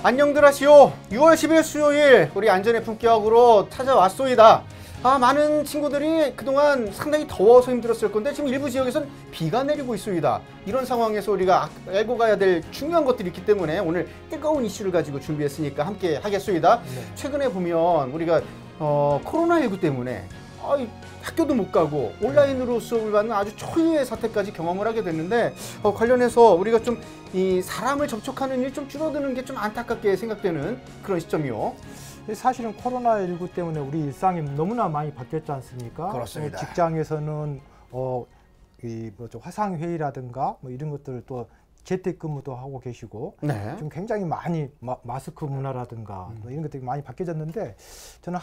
안녕들 하시오. 6월 10일 수요일 우리 안전의 품격으로 찾아왔소이다. 많은 친구들이 그동안 상당히 더워서 힘들었을 건데 지금 일부 지역에선 비가 내리고 있습니다. 이런 상황에서 우리가 알고 가야 될 중요한 것들이 있기 때문에 오늘 뜨거운 이슈를 가지고 준비했으니까 함께 하겠습니다. 네. 최근에 보면 우리가 코로나19 때문에 학교도 못 가고 온라인으로 수업을 받는 아주 초유의 사태까지 경험을 하게 됐는데 관련해서 우리가 좀 이 사람을 접촉하는 일이 좀 줄어드는 게 좀 안타깝게 생각되는 그런 시점이요. 사실은 코로나19 때문에 우리 일상이 너무나 많이 바뀌었지 않습니까? 그렇습니다. 직장에서는 화상회의라든가 뭐 이런 것들을 또 재택근무도 하고 계시고 네. 좀 굉장히 많이 마스크 문화라든가 뭐 이런 것들이 많이 바뀌어졌는데 저는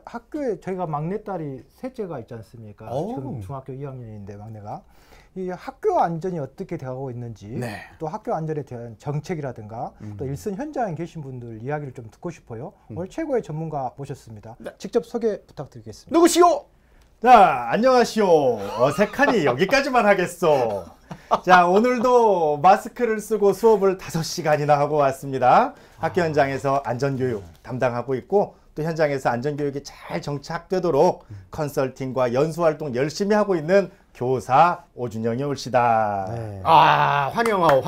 학교에 저희가 막내딸이 셋째가 있지 않습니까? 지금 중학교 2학년인데 막내가 이 학교 안전이 어떻게 되어가고 있는지 네. 또 학교 안전에 대한 정책이라든가 또 일선 현장에 계신 분들 이야기를 좀 듣고 싶어요. 오늘 최고의 전문가 모셨습니다. 네. 직접 소개 부탁드리겠습니다. 누구시오? 자, 안녕하시오. 어색하니 여기까지만 하겠소. 자, 오늘도 마스크를 쓰고 수업을 5시간이나 하고 왔습니다. 학교 현장에서 안전교육 담당하고 있고 또 현장에서 안전교육이 잘 정착되도록 컨설팅과 연수활동 열심히 하고 있는 교사 오준영이 올시다. 네. 환영하오.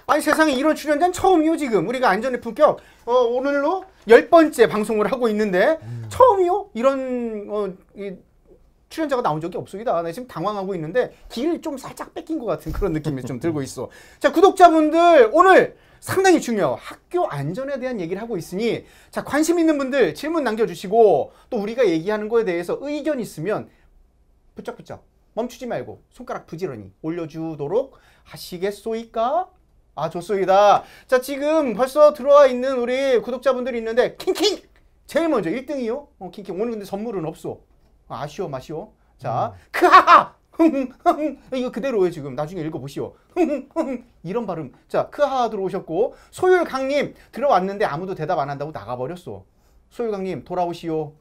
아니 세상에 이런 출연자는 처음이요. 지금 우리가 안전의 품격 오늘로 10번째 방송을 하고 있는데 처음이요. 이런 출연자가 나온 적이 없습니다. 나 지금 당황하고 있는데 길을 좀 살짝 뺏긴 것 같은 그런 느낌이 좀 들고 있어. 자, 구독자분들 오늘 상당히 중요해요. 학교 안전에 대한 얘기를 하고 있으니 자, 관심 있는 분들 질문 남겨주시고 또 우리가 얘기하는 거에 대해서 의견 있으면 부쩍부쩍 멈추지 말고 손가락 부지런히 올려주도록 하시겠소이까? 좋소이다. 자, 지금 벌써 들어와 있는 우리 구독자분들이 있는데 킹킹! 제일 먼저 1등이요? 킹킹. 오늘 근데 선물은 없어. 아쉬워 마시오. 자, 크하하! 이거 그대로예요. 지금 나중에 읽어보시오. 이런 발음. 자, 크하하 들어오셨고 소율강님 들어왔는데 아무도 대답 안 한다고 나가버렸어. 소율강님 돌아오시오.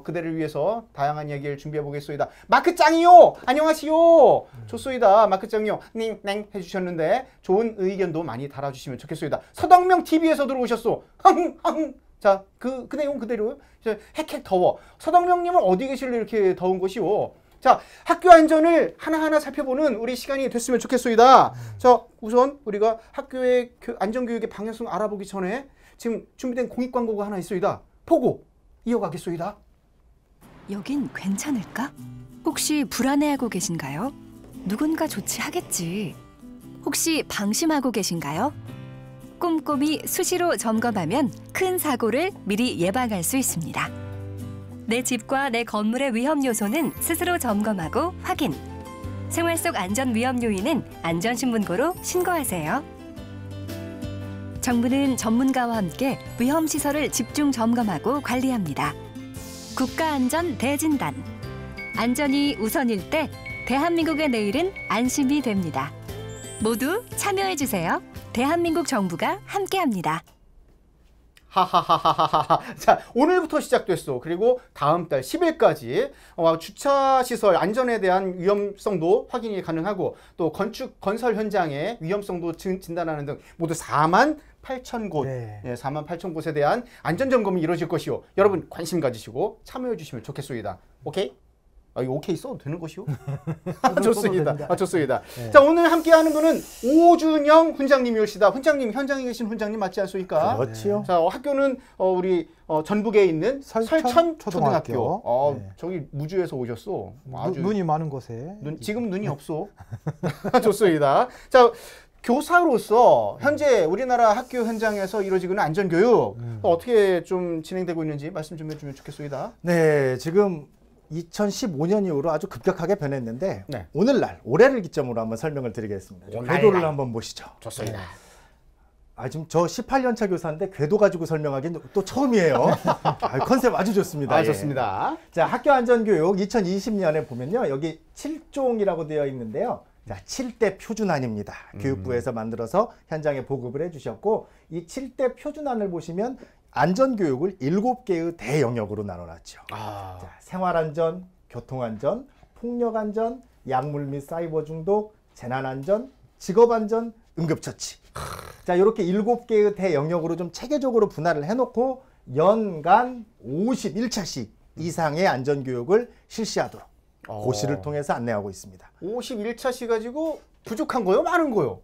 그대를 위해서 다양한 얘기를 준비해 보겠소이다. 마크짱이요. 안녕하시오. 좋소이다. 마크짱이요. 닝 해주셨는데 좋은 의견도 많이 달아주시면 좋겠소이다. 서덕명 TV에서 들어오셨소. 자, 그 내용 그대로요. 헥헥 더워. 서덕명님은 어디 계실래 이렇게 더운 것이오. 자, 학교 안전을 하나하나 살펴보는 우리 시간이 됐으면 좋겠소이다. 자, 우선 우리가 학교의 안전교육의 방향성 알아보기 전에 지금 준비된 공익 광고가 하나 있소이다. 보고 이어가겠소이다. 여긴 괜찮을까? 혹시 불안해하고 계신가요? 누군가 조치하겠지. 혹시 방심하고 계신가요? 꼼꼼히 수시로 점검하면 큰 사고를 미리 예방할 수 있습니다. 내 집과 내 건물의 위험 요소는 스스로 점검하고 확인. 생활 속 안전 위험 요인은 안전신문고로 신고하세요. 정부는 전문가와 함께 위험 시설을 집중 점검하고 관리합니다. 국가안전 대진단. 안전이 우선일 때 대한민국의 내일은 안심이 됩니다. 모두 참여해주세요. 대한민국 정부가 함께합니다. 하하하하하하. 자, 오늘부터 시작됐어. 그리고 다음 달 10일까지 주차시설 안전에 대한 위험성도 확인이 가능하고 또 건설 현장의 위험성도 진단하는 등 모두 48,000곳, 네. 48,000곳에 대한 안전점검이 이루어질 것이요. 여러분 관심 가지시고 참여해 주시면 좋겠소이다. 오케이? 이거 오케이 써도 되는 것이요? 좋습니다. 좋습니다. 네. 자, 오늘 함께하는 분은 오준영 훈장님이오시다. 훈장님, 현장에 계신 훈장님 맞지 않습니까? 그렇지요. 자, 학교는 우리 전북에 있는 설천 초등학교. 네. 저기 무주에서 오셨어. 아주 눈이 많은 곳에. 지금 눈이 없어. 좋습니다. 자, 교사로서 현재 우리나라 학교 현장에서 이루어지고 있는 안전교육 어떻게 좀 진행되고 있는지 말씀 좀 해주면 좋겠습니다. 네, 지금 2015년 이후로 아주 급격하게 변했는데 네. 오늘날 올해를 기점으로 한번 설명을 드리겠습니다. 궤도를 한번 보시죠. 좋습니다. 지금 저 18년차 교사인데 궤도 가지고 설명하기는 또 처음이에요. 컨셉 아주 좋습니다. 좋습니다. 자, 학교 안전교육 2020년에 보면요. 여기 7종이라고 되어 있는데요. 자, 7대 표준안입니다. 교육부에서 만들어서 현장에 보급을 해주셨고 이 7대 표준안을 보시면 안전교육을 7개의 대영역으로 나눠놨죠. 자, 생활안전, 교통안전, 폭력안전, 약물 및 사이버 중독, 재난안전, 직업안전, 응급처치. 자, 이렇게 7개의 대영역으로 좀 체계적으로 분할을 해놓고 연간 51차씩 이상의 안전교육을 실시하도록 고시를 통해서 안내하고 있습니다. 51차시 가지고 부족한 거요? 많은 거요?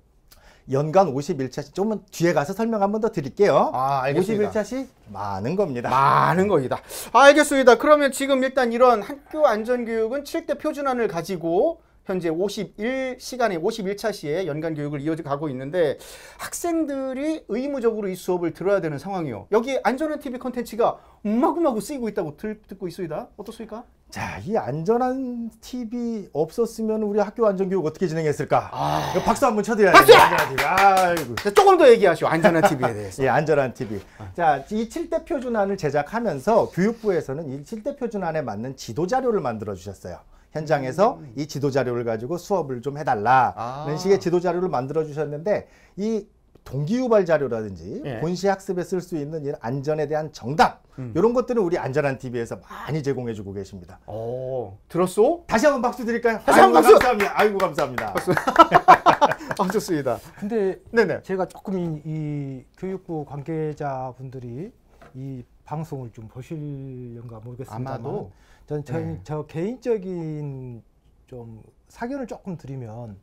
연간 51차씩, 조금 뒤에 가서 설명 한 번 더 드릴게요. 알겠습니다. 51차씩 많은 겁니다. 많은 거이다. 알겠습니다. 그러면 지금 일단 이런 학교 안전교육은 7대 표준안을 가지고 현재 51시간에 51차시에 연간 교육을 이어가고 있는데 학생들이 의무적으로 이 수업을 들어야 되는 상황이요. 여기 안전한 TV 컨텐츠가 마구마구 쓰이고 있다고 듣고 있습니다. 어떻습니까? 자, 이 안전한 TV 없었으면 우리 학교 안전교육 어떻게 진행했을까? 이거 박수 한번 쳐드려야 돼요. 아이고. 자, 조금 더 얘기하시오. 안전한 TV에 대해서. 예, 안전한 TV. 자, 이 7대 표준안을 제작하면서 교육부에서는 이 7대 표준안에 맞는 지도자료를 만들어 주셨어요. 현장에서 이 지도자료를 가지고 수업을 좀 해달라는 식의 지도자료를 만들어 주셨는데, 이 동기유발 자료라든지 본시 학습에 쓸 수 있는 이 안전에 대한 정답, 이런 것들은 우리 안전한 TV에서 많이 제공해주고 계십니다. 들었소? 다시 한번 박수 드릴까요? 다시 한번 박수! 감사합니다. 아이고, 감사합니다. 박수. 좋습니다. 근데 네네. 제가 조금 이 교육부 관계자분들이 이 방송을 좀 보실런가 모르겠습니다만, 아마도 저는 저 개인적인 좀 사견을 조금 드리면,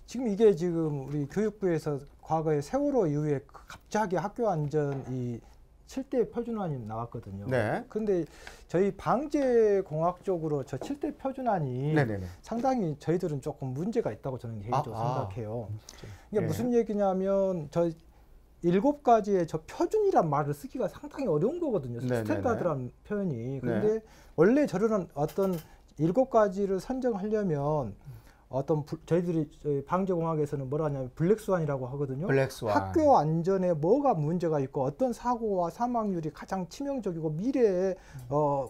지금 이게 지금 우리 교육부에서 과거에 세월호 이후에 갑자기 학교 안전 이 7대 표준안이 나왔거든요. 그런데 저희 방재공학적으로 저 7대 표준안이 상당히 저희들은 조금 문제가 있다고 저는 개인적으로 생각해요. 이게 무슨 얘기냐면, 저 7가지의 저 표준이란 말을 쓰기가 상당히 어려운 거거든요. 스탠다드란 표현이. 근데 원래 저런 어떤 7가지를 선정하려면 저희들이 방재공학에서는 뭐라 하냐면 블랙스완이라고 하거든요. 학교 안전에 뭐가 문제가 있고 어떤 사고와 사망률이 가장 치명적이고 미래에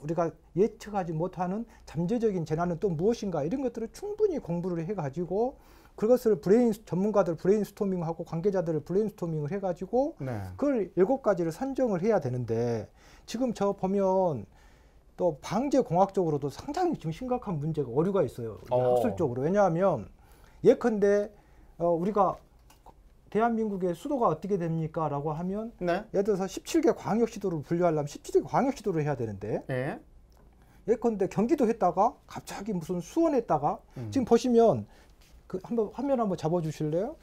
우리가 예측하지 못하는 잠재적인 재난은 또 무엇인가, 이런 것들을 충분히 공부를 해가지고 그것을 전문가들 브레인스토밍하고 관계자들을 브레인스토밍을 해가지고 그걸 7가지를 선정을 해야 되는데, 지금 저 보면 또 방재공학적으로도 상당히 지금 심각한 문제가 오류가 있어요. 학술적으로. 왜냐하면 예컨대 우리가 대한민국의 수도가 어떻게 됩니까? 라고 하면 예를 들어서 17개 광역시도를 분류하려면 17개 광역시도를 해야 되는데 예컨대 경기도 했다가 갑자기 무슨 수원했다가 지금 보시면 한번 화면 한번 잡아주실래요?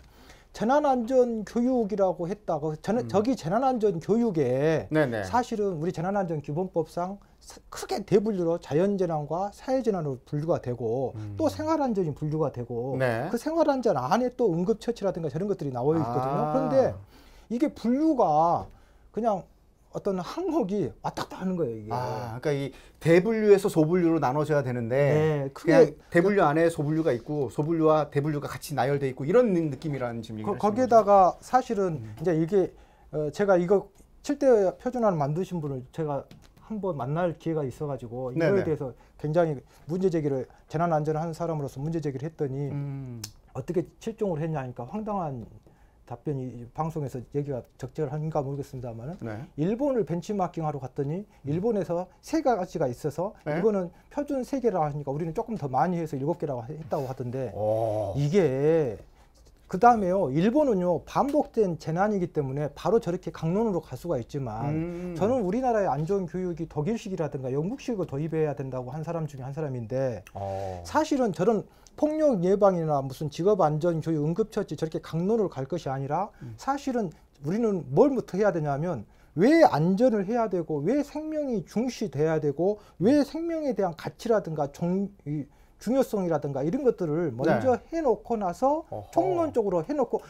재난안전교육이라고 했다가 저기 재난안전교육에 사실은 우리 재난안전기본법상 크게 대분류로 자연재난과 사회재난으로 분류가 되고 또 생활안전이 분류가 되고 그 생활안전 안에 또 응급처치라든가 저런 것들이 나와 있거든요. 그런데 이게 분류가 그냥 어떤 항목이 왔다 갔다 하는 거예요, 이게. 그러니까 이 대분류에서 소분류로 나눠져야 되는데 그냥 대분류 안에 소분류가 있고 소분류와 대분류가 같이 나열돼 있고 이런 느낌이라는 지금 얘기를 거기에다가 사실은 이제 이게 제가 이거 7대 표준안을 만드신 분을 제가 한번 만날 기회가 있어가지고 이거에 대해서 굉장히 문제제기를, 재난안전하는 사람으로서 문제제기를 했더니 어떻게 실종을 했냐니까 황당한 답변이 방송에서 얘기가 적절한가 모르겠습니다만 일본을 벤치마킹하러 갔더니 일본에서 3가지가 있어서 이거는 표준 3개라고 하니까 우리는 조금 더 많이 해서 7개라고 했다고 하던데, 이게 그 다음에요, 일본은요 반복된 재난이기 때문에 바로 저렇게 강론으로 갈 수가 있지만 저는 우리나라의 안전교육이 독일식이라든가 영국식을 도입해야 된다고 한 사람 중에 한 사람인데, 사실은 저런 폭력 예방이나 무슨 직업안전교육, 응급처치 저렇게 강론으로 갈 것이 아니라 사실은 우리는 뭘부터 해야 되냐면, 왜 안전을 해야 되고 왜 생명이 중시돼야 되고 왜 생명에 대한 가치라든가 중요성이라든가 이런 것들을 먼저 해놓고 나서 총론적으로 해놓고,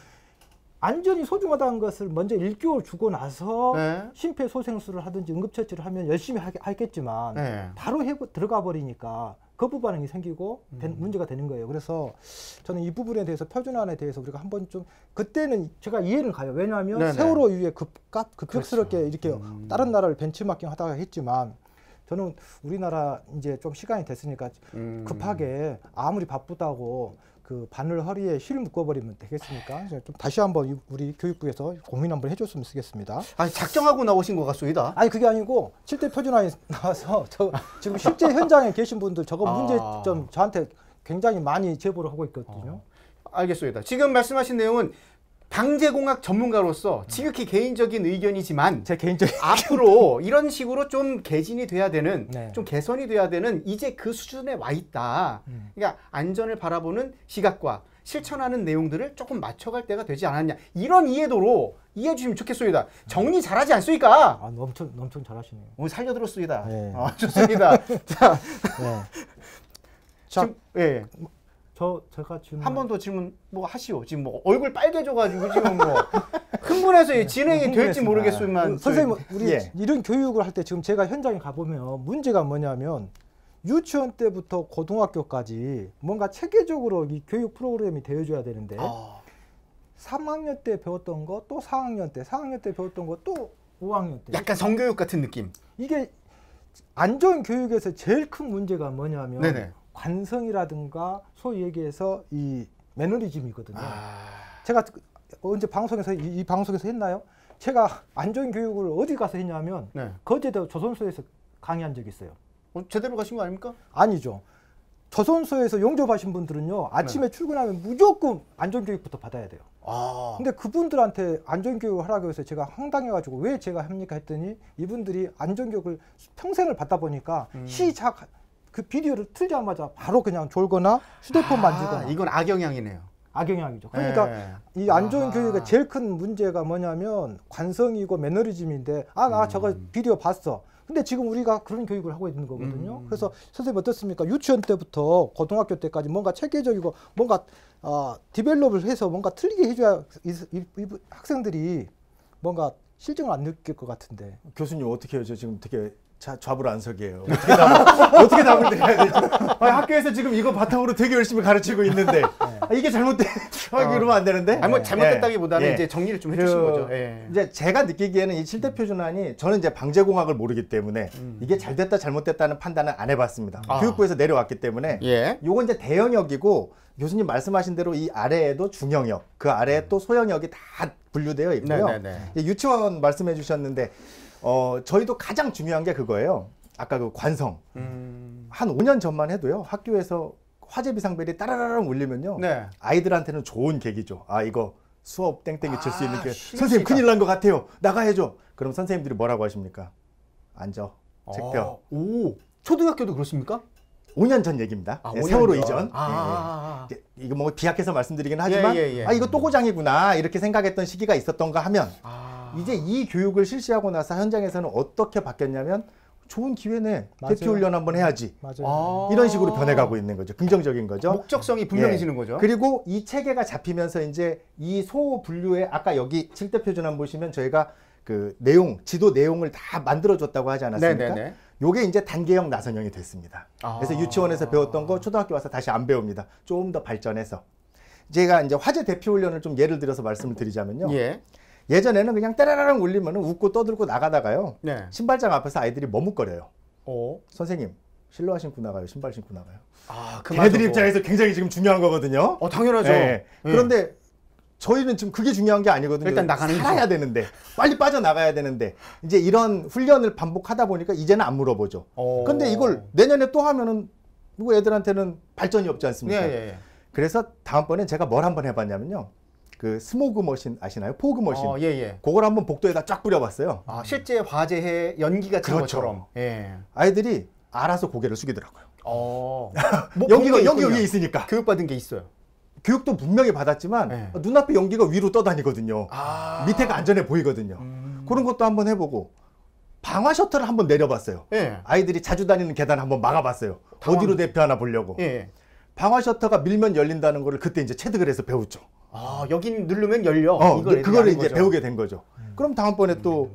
안전이 소중하다는 것을 먼저 일교를 주고 나서 심폐소생술을 하든지 응급처치를 하면 열심히 하겠지만 바로 들어가 버리니까 거부 반응이 생기고 문제가 되는 거예요. 그래서 저는 이 부분에 대해서 표준안에 대해서 우리가 한번 좀, 그때는 제가 이해는 가요. 왜냐하면 세월호 이후에 급격스럽게 이렇게 다른 나라를 벤치마킹 하다가 했지만, 저는 우리나라 이제 좀 시간이 됐으니까 급하게 아무리 바쁘다고 그 바늘 허리에 실 묶어버리면 되겠습니까? 좀 다시 한번 우리 교육부에서 고민 한번 해줬으면 쓰겠습니다. 작정하고 나오신 것 같습니다. 그게 아니고 7대 표준안이 나와서 지금 실제 현장에 계신 분들 저거 문제점 저한테 굉장히 많이 제보를 하고 있거든요. 알겠습니다. 지금 말씀하신 내용은 방재공학 전문가로서 지극히 개인적인 의견이지만 제 개인적인 앞으로 이런 식으로 좀 개진이 돼야 되는, 네. 좀 개선이 돼야 되는 이제 그 수준에 와 있다. 그러니까 안전을 바라보는 시각과 실천하는 내용들을 조금 맞춰갈 때가 되지 않았냐. 이런 이해도로 이해해 주시면 좋겠습니다. 정리 잘하지 않습니까? 아, 엄청 잘하시네요. 오늘 살려들었습니다. 네. 좋습니다. 자, 네. 자, 지금, 예. 제가 지금 한 번 더 질문 뭐 하시오. 지금 뭐 얼굴 빨개져가지고 지금 뭐 흥분해서 진행이 될지 모르겠지만 선생님 우리 예. 이런 교육을 할 때 지금 제가 현장에 가보면 문제가 뭐냐면 유치원 때부터 고등학교까지 뭔가 체계적으로 이 교육 프로그램이 되어줘야 되는데 3학년 때 배웠던 거 또 4학년 때, 4학년 때 배웠던 거 또 5학년 때. 약간 성교육 같은 느낌. 이게 안전 교육에서 제일 큰 문제가 뭐냐면 네네. 관성이라든가 소위 얘기해서 이 매너리즘이거든요. 제가 언제 방송에서 이 방송에서 했나요? 제가 안전 교육을 어디 가서 했냐면 네. 거제도 조선소에서 강의한 적이 있어요. 제대로 가신 거 아닙니까? 아니죠. 조선소에서 용접하신 분들은요 아침에 출근하면 무조건 안전교육부터 받아야 돼요. 근데 그분들한테 안전교육을 하라고 해서 제가 황당해가지고 왜 제가 합니까 했더니 이분들이 안전교육을 평생을 받다 보니까 시작 그 비디오를 틀자마자 바로 그냥 졸거나 휴대폰 만지거나. 이건 악영향이네요. 악영향이죠. 그러니까 이 안전교육의 제일 큰 문제가 뭐냐면 관성이고 매너리즘인데 나 저거 비디오 봤어. 근데 지금 우리가 그런 교육을 하고 있는 거거든요. 그래서 선생님 어떻습니까? 유치원 때부터 고등학교 때까지 뭔가 체계적이고 뭔가 디벨롭을 해서 뭔가 틀리게 해줘야 이 학생들이 뭔가 실증을 안 느낄 것 같은데. 교수님 어떻게 해요? 저 지금 되게 좌불안석이에요. 어떻게 답을 드려야 되지? 학교에서 지금 이거 바탕으로 되게 열심히 가르치고 있는데 이게 잘못돼. 이러면 안 되는데. 아니 뭐 잘못됐다기보다는 이제 정리를 좀 해주신 거죠. 이제 제가 느끼기에는 이 7대 표준안이 저는 이제 방재공학을 모르기 때문에 이게 잘됐다 잘못됐다는 판단을 안 해봤습니다. 교육부에서 내려왔기 때문에 요건 이제 대영역이고 교수님 말씀하신 대로 이 아래에도 중영역, 그 아래에 또 소영역이 다 분류되어 있고요. 유치원 말씀해 주셨는데 저희도 가장 중요한 게 그거예요. 아까 그 관성. 한 5년 전만 해도요. 학교에서 화재 비상벨이 따라라랑 울리면요. 아이들한테는 좋은 계기죠. 이거 수업 땡땡이 칠 수 있는 게 선생님 큰일 난 것 같아요. 나가야죠. 그럼 선생님들이 뭐라고 하십니까? 앉아. 책펴. 초등학교도 그렇습니까? 5년 전 얘기입니다. 세월호 이전. 이거 뭐 비약해서 말씀드리긴 하지만 이거 또 고장이구나 이렇게 생각했던 시기가 있었던가 하면 이제 이 교육을 실시하고 나서 현장에서는 어떻게 바뀌었냐면 좋은 기회네. 대피훈련 한번 해야지. 이런 식으로 변해가고 있는 거죠. 긍정적인 거죠. 목적성이 분명해지는 거죠. 그리고 이 체계가 잡히면서 이제 이 소분류에 아까 여기 7대 표준안 보시면 저희가 그 내용, 지도 내용을 다 만들어줬다고 하지 않았습니까? 요게 이제 단계형 나선형이 됐습니다. 그래서 유치원에서 배웠던 거 초등학교 와서 다시 안 배웁니다. 좀 더 발전해서. 제가 이제 화재 대피훈련을 좀 예를 들어서 말씀을 드리자면요. 예전에는 그냥 따라라랑 울리면 웃고 떠들고 나가다가요. 신발장 앞에서 아이들이 머뭇거려요. 선생님, 실내화 신고 나가요? 신발 신고 나가요? 걔네들 입장에서 굉장히 지금 중요한 거거든요. 당연하죠. 그런데 저희는 지금 그게 중요한 게 아니거든요. 일단 나가는 살아야 되는데, 빨리 빠져나가야 되는데, 이제 이런 훈련을 반복하다 보니까 이제는 안 물어보죠. 근데 이걸 내년에 또 하면은 누구 애들한테는 발전이 없지 않습니까? 그래서 다음번엔 제가 뭘 한번 해봤냐면요. 그 스모그 머신 아시나요? 포그 머신. 그걸 한번 복도에다 쫙 뿌려봤어요. 실제 화재에 연기가 찬 것처럼. 아이들이 알아서 고개를 숙이더라고요. 뭐 연기가 위에 있으니까. 교육받은 게 있어요. 교육도 분명히 받았지만 눈앞에 연기가 위로 떠다니거든요. 밑에가 안전해 보이거든요. 그런 것도 한번 해보고 방화 셔터를 한번 내려봤어요. 아이들이 자주 다니는 계단 한번 막아봤어요. 어디로 대피하나 보려고. 방화 셔터가 밀면 열린다는 거를 그때 이제 체득을 해서 배웠죠. 여긴 누르면 열려. 그거를 이제 배우게 된 거죠. 그럼 다음번에 또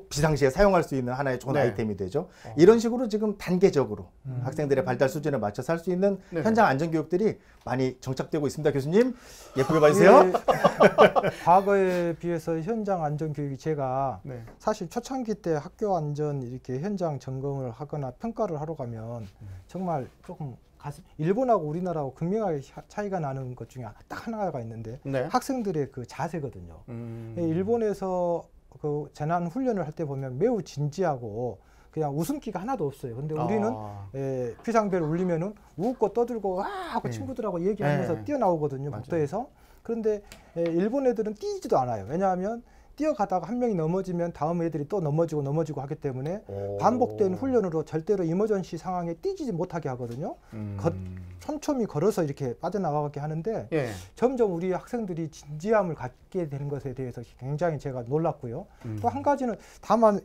비상시에 사용할 수 있는 하나의 좋은 아이템이 되죠. 이런 식으로 지금 단계적으로 학생들의 발달 수준에 맞춰서 할 수 있는 현장 안전교육들이 많이 정착되고 있습니다. 교수님 예쁘게 봐주세요. 과거에 비해서 현장 안전교육이 제가 사실 초창기 때 학교 안전 이렇게 현장 점검을 하거나 평가를 하러 가면 정말 조금 일본하고 우리나라하고 극명하게 차이가 나는 것 중에 딱 하나가 있는데 학생들의 그 자세거든요. 일본에서 그 재난 훈련을 할 때 보면 매우 진지하고 그냥 웃음기가 하나도 없어요. 근데 우리는 비상벨 울리면은 웃고 떠들고 하고 친구들하고 얘기하면서 뛰어나오거든요. 복도에서. 그런데 일본 애들은 뛰지도 않아요. 왜냐하면 뛰어가다가 한 명이 넘어지면 다음 애들이 또 넘어지고 하기 때문에 반복된 훈련으로 절대로 이머전시 상황에 뛰지 못하게 하거든요. 촘촘히 걸어서 이렇게 빠져나가게 하는데 예. 점점 우리 학생들이 진지함을 갖게 되는 것에 대해서 굉장히 제가 놀랐고요. 또 한 가지는 다만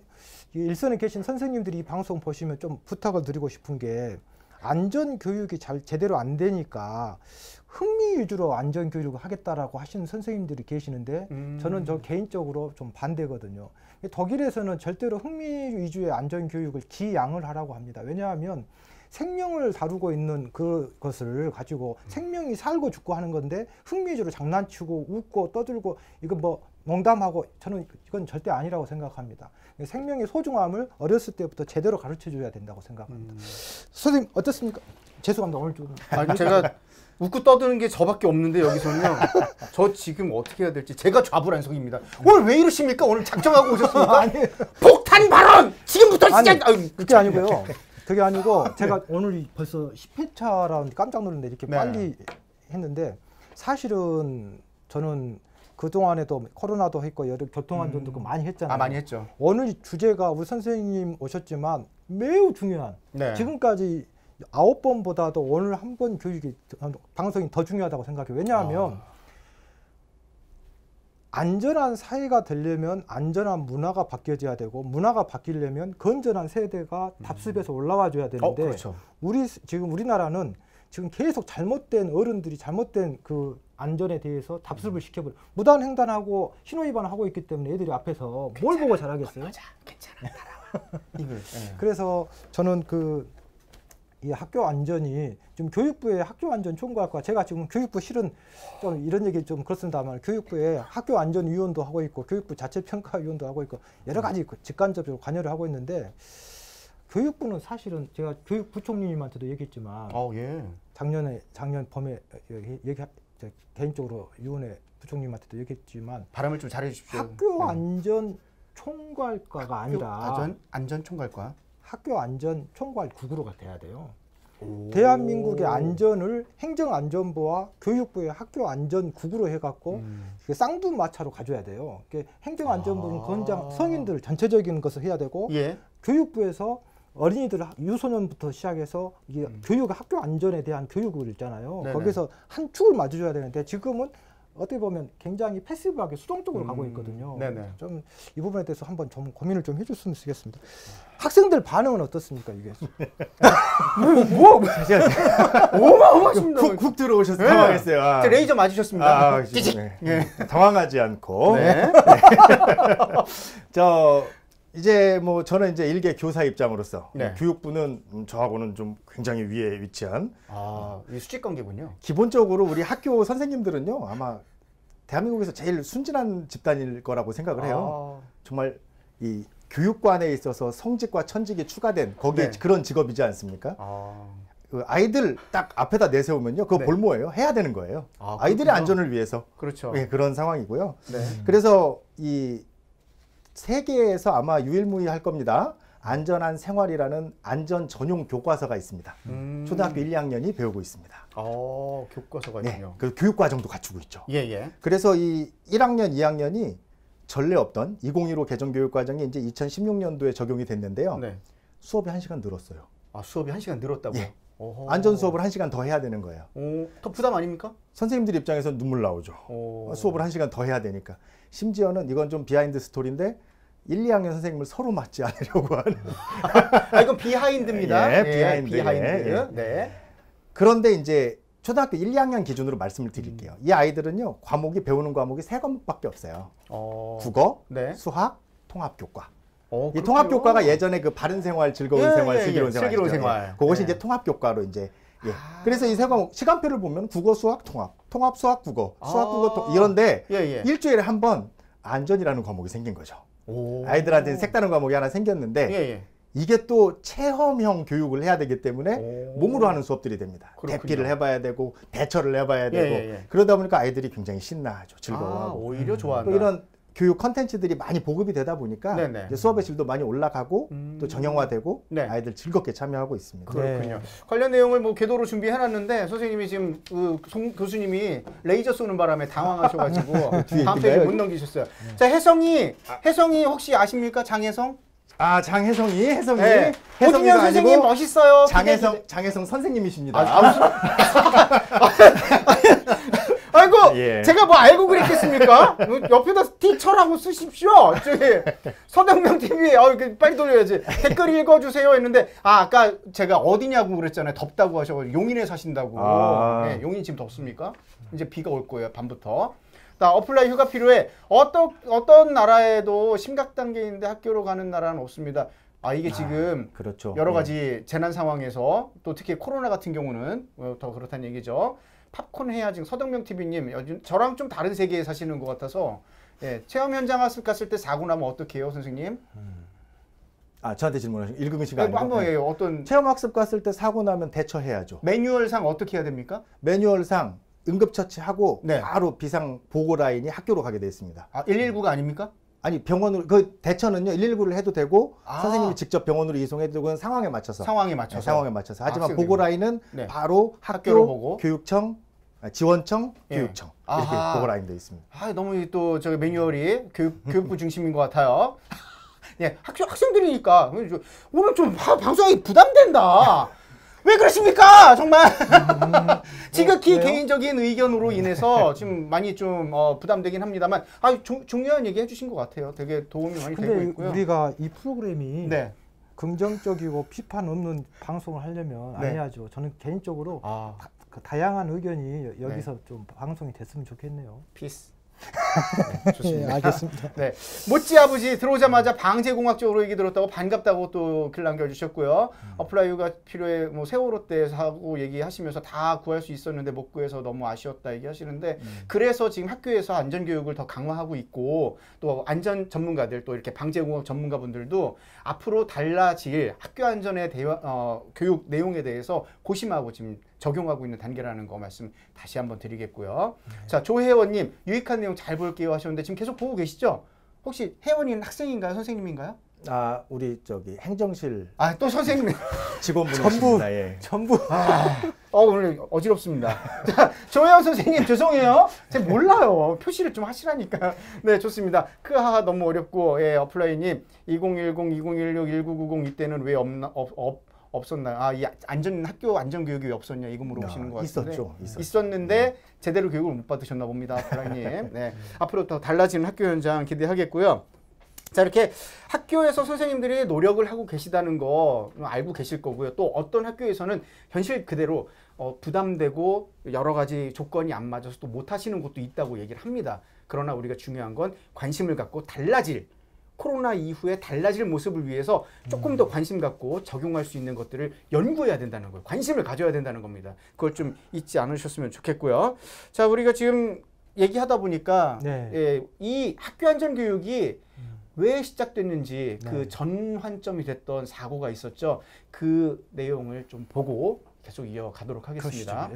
일선에 계신 선생님들이 이 방송 보시면 좀 부탁을 드리고 싶은 게 안전 교육이 제대로 안 되니까 흥미 위주로 안전 교육을 하겠다라고 하시는 선생님들이 계시는데 저는 저 개인적으로 좀 반대거든요. 독일에서는 절대로 흥미 위주의 안전 교육을 지양을 하라고 합니다. 왜냐하면 생명을 다루고 있는 그것을 가지고 생명이 살고 죽고 하는 건데 흥미 위주로 장난치고 웃고 떠들고 이거 뭐 농담하고 저는 이건 절대 아니라고 생각합니다. 생명의 소중함을 어렸을 때부터 제대로 가르쳐 줘야 된다고 생각합니다. 선생님 어떻습니까? 죄송합니다. 오늘 좀 아니 제가 웃고 떠드는 게 저밖에 없는데 여기서는요. 저 지금 어떻게 해야 될지 제가 좌불안석입니다. 오늘 왜 이러십니까? 오늘 작정하고 오셨습니까? 아니, 폭탄 발언 지금부터 시작. 그게 아니고요. 그게 아니고 제가 오늘 벌써 10회차라는 깜짝 놀랐는데 이렇게 네. 빨리 했는데 사실은 저는 그동안에도 코로나도 했고 여러 교통안전도 많이 했잖아요. 많이 했죠. 오늘 주제가 우리 선생님 오셨지만 매우 중요한 네. 지금까지 9번보다도 오늘 한 번 교육이 방송이 더 중요하다고 생각해요. 왜냐하면 안전한 사회가 되려면 안전한 문화가 바뀌어져야 되고 문화가 바뀌려면 건전한 세대가 답습에서 올라와 줘야 되는데 그렇죠. 지금 우리나라는 지금 계속 잘못된 어른들이 잘못된 그 안전에 대해서 답습을 시켜버려 무단횡단하고 신호위반하고 있기 때문에 애들이 앞에서 뭘 보고 잘하겠어요? 괜찮아 따라와. 이걸. 네. 그래서 저는 이 학교 안전이 지금 교육부의 학교 안전 총괄과 제가 지금 교육부 실은 좀 이런 얘기 좀 그렇습니다만 교육부에 학교 안전 위원도 하고 있고 교육부 자체 평가 위원도 하고 있고 여러 가지 직간접적으로 관여를 하고 있는데 교육부는 사실은 제가 교육부총리님한테도 얘기했지만 예. 작년 봄에 개인적으로 위원회 부총님한테도 얘기했지만 발음을 좀 잘해 주십시오. 학교 안전 총괄과가 아니라 안전 총괄과 학교 안전 총괄국으로 돼야 돼요. 대한민국의 안전을 행정안전부와 교육부의 학교 안전국으로 해갖고 쌍두마차로 가져야 돼요. 행정안전부는 권장 성인들 전체적인 것을 해야 되고 예. 교육부에서 어린이들 유소년부터 시작해서 이게 교육 학교 안전에 대한 교육을 있잖아요. 네네. 거기서 한 축을 맞춰줘야 되는데 지금은 어떻게 보면 굉장히 패시브하게 수동적으로 가고 있거든요. 네네. 좀 이 부분에 대해서 한번 좀 고민을 좀 해줬으면 좋겠습니다. 학생들 반응은 어떻습니까 이게? 어마어마하십니다. 쿡 들어오셔서 네. 당황했어요. 아. 레이저 맞으셨습니다. 찌직. 네. 예. 당황하지 않고. 네. 이제 뭐 저는 이제 일개 교사 입장으로서 네. 교육부는 저하고는 좀 굉장히 위에 위치한 이 수직 관계군요. 기본적으로 우리 학교 선생님들은요 아마 대한민국에서 제일 순진한 집단일 거라고 생각을 해요. 정말 이 교육관에 있어서 성직과 천직이 추가된 거기에 네. 그런 직업이지 않습니까? 그 아이들 딱 앞에다 내세우면요 그거 네. 볼모예요. 해야 되는 거예요. 아이들의 그렇구나. 안전을 위해서. 그렇죠. 예, 그런 상황이고요. 네. 그래서 이 세계에서 아마 유일무이할 겁니다. 안전한 생활이라는 안전 전용 교과서가 있습니다. 초등학교 1, 2학년이 배우고 있습니다. 교과서가 네, 있군요. 그 교육과정도 갖추고 있죠. 예. 그래서 이 1학년, 2학년이 전례 없던 2015 개정교육과정이 이제 2016년도에 적용이 됐는데요. 네. 수업이 1시간 늘었어요. 수업이 1시간 늘었다고요? 예. 안전 수업을 1시간 더 해야 되는 거예요. 더 부담 아닙니까? 선생님들 입장에서 눈물 나오죠. 수업을 1시간 더 해야 되니까. 심지어는 이건 좀 비하인드 스토리인데 1, 2학년 선생님을 서로 맞지 않으려고 하는. 이건 비하인드입니다. 예, 비하인드. 예. 네. 그런데 이제 초등학교 1, 2학년 기준으로 말씀을 드릴게요. 이 아이들은요, 배우는 과목이 3과목밖에 없어요. 국어, 네. 수학, 통합교과. 이 그렇군요. 통합교과가 예전에 그 바른생활, 즐거운 생활, 슬기로운 생활. 슬기로운 생활. 그것이 네. 이제 통합교과로 이제. 예. 그래서 이 3과목 시간표를 보면 국어, 수학, 통합, 수학, 국어, 수학, 국어, 이런데 일주일에 한 번 안전이라는 과목이 생긴 거죠. 아이들한테는 색다른 과목이 하나 생겼는데 이게 또 체험형 교육을 해야 되기 때문에 몸으로 하는 수업들이 됩니다. 그렇군요. 대피를 해봐야 되고 대처를 해봐야 되고 그러다 보니까 아이들이 굉장히 신나하죠. 즐거워하고. 오히려 좋아한다. 또 이런 교육 컨텐츠들이 많이 보급이 되다 보니까 네네. 이제 수업의 질도 많이 올라가고 또 정형화되고 네. 아이들 즐겁게 참여하고 있습니다. 그렇군요. 관련 내용을 뭐 궤도로 준비해놨는데 선생님이 지금 송 교수님이 레이저 쏘는 바람에 당황하셔가지고 다음 페이지 못 넘기셨어요. 자, 혜성이 혹시 아십니까? 장혜성? 아, 장혜성이 네. 오진현 선생님 멋있어요. 장혜성 선생님이십니다. 아이고, 예. 제가 뭐 알고 그랬겠습니까? 옆에다 티처라고 쓰십시오. 저기 서대문명 TV, 빨리 돌려야지. 댓글 읽어주세요 했는데, 아까 제가 어디냐고 그랬잖아요. 덥다고 하셔가지고 용인에 사신다고. 네, 용인 지금 덥습니까? 이제 비가 올 거예요. 밤부터. 자, 어플라이 휴가 필요해. 어떤 나라에도 심각 단계인데 학교로 가는 나라는 없습니다. 이게 지금 그렇죠. 여러 가지 재난 상황에서 또 특히 코로나 같은 경우는 더 그렇다는 얘기죠. 팝콘 해야 지금 서동명 TV님 요즘 저랑 좀 다른 세계에 사시는 것 같아서 예, 체험 현장 갔을 때 사고 나면 어떻게 해요, 선생님? 저한테 질문하신 읽으신 거 아니고? 한번 예, 어떤 체험 학습 갔을 때 사고 나면 대처해야죠. 매뉴얼상 어떻게 해야 됩니까? 매뉴얼상 응급처치하고 네. 바로 비상 보고 라인이 학교로 가게 돼 있습니다. 119가 아닙니까? 아니 병원으로 그 대처는요 119를 해도 되고 선생님이 직접 병원으로 이송해도 되고 상황에 맞춰서 상황에 맞춰서 상황에 맞춰서 하지만 보고 라인은 네. 바로 학교로 보고 교육청 지원청 예. 교육청 이렇게 보고 라인 돼 있습니다. 너무 또 저 매뉴얼이 교육부 중심인 것 같아요. 예, 학생들이니까 오늘 좀 방송이 부담된다. 왜 그러십니까? 정말 지극히 개인적인 의견으로 인해서 지금 많이 좀 부담되긴 합니다만 중요한 얘기 해주신 것 같아요. 되게 도움이 많이 되고 있고요. 우리가 이 프로그램이 네. 긍정적이고 비판 없는 방송을 하려면 안 네. 해야죠. 저는 개인적으로 다양한 의견이 여기서 좀 방송이 됐으면 좋겠네요. 피스. 네, 좋습니다. 네, 알겠습니다. 네, 모찌 아버지 들어오자마자 방제공학적으로 얘기 들었다고 반갑다고 또 글 남겨주셨고요. 어플라이가 필요해 뭐 세월호 때 사고 얘기하시면서 다 구할 수 있었는데 못 구해서 너무 아쉬웠다 얘기하시는데 그래서 지금 학교에서 안전교육을 더 강화하고 있고 또 안전 전문가들 또 이렇게 방제공학 전문가분들도 앞으로 달라질 학교 안전의 교육 내용에 대해서 고심하고 지금 적용하고 있는 단계라는 거 말씀 다시 한번 드리겠고요. 자, 조혜원님 유익한 내용 잘 볼게요 하셨는데 지금 계속 보고 계시죠? 혹시 혜원이는 학생인가요? 선생님인가요? 우리 저기 행정실 또 선생님 직원분이십니다. 전부 오늘 어지럽습니다. 자, 조혜원 선생님 죄송해요. 제가 몰라요. 표시를 좀 하시라니까. 네, 좋습니다. 크하하 너무 어렵고 어플라이님 2010, 2016, 1990 이때는 왜 없었나요? 이 학교 안전교육이 왜 없었냐 이거 물어보시는 것 같은데 있었죠. 있었는데 제대로 교육을 못 받으셨나 봅니다, 어플라이님. 네, 앞으로 더 달라지는 학교 현장 기대하겠고요. 자, 이렇게 학교에서 선생님들이 노력을 하고 계시다는 거 알고 계실 거고요. 또 어떤 학교에서는 현실 그대로 부담되고 여러 가지 조건이 안 맞아서 또 못 하시는 곳도 있다고 얘기를 합니다. 그러나 우리가 중요한 건 관심을 갖고 코로나 이후에 달라질 모습을 위해서 조금 더 관심 갖고 적용할 수 있는 것들을 연구해야 된다는 거예요. 관심을 가져야 된다는 겁니다. 그걸 좀 잊지 않으셨으면 좋겠고요. 자, 우리가 지금 얘기하다 보니까 이 학교 안전교육이 왜 시작됐는지 그 전환점이 됐던 사고가 있었죠. 그 내용을 좀 보고 계속 이어가도록 하겠습니다.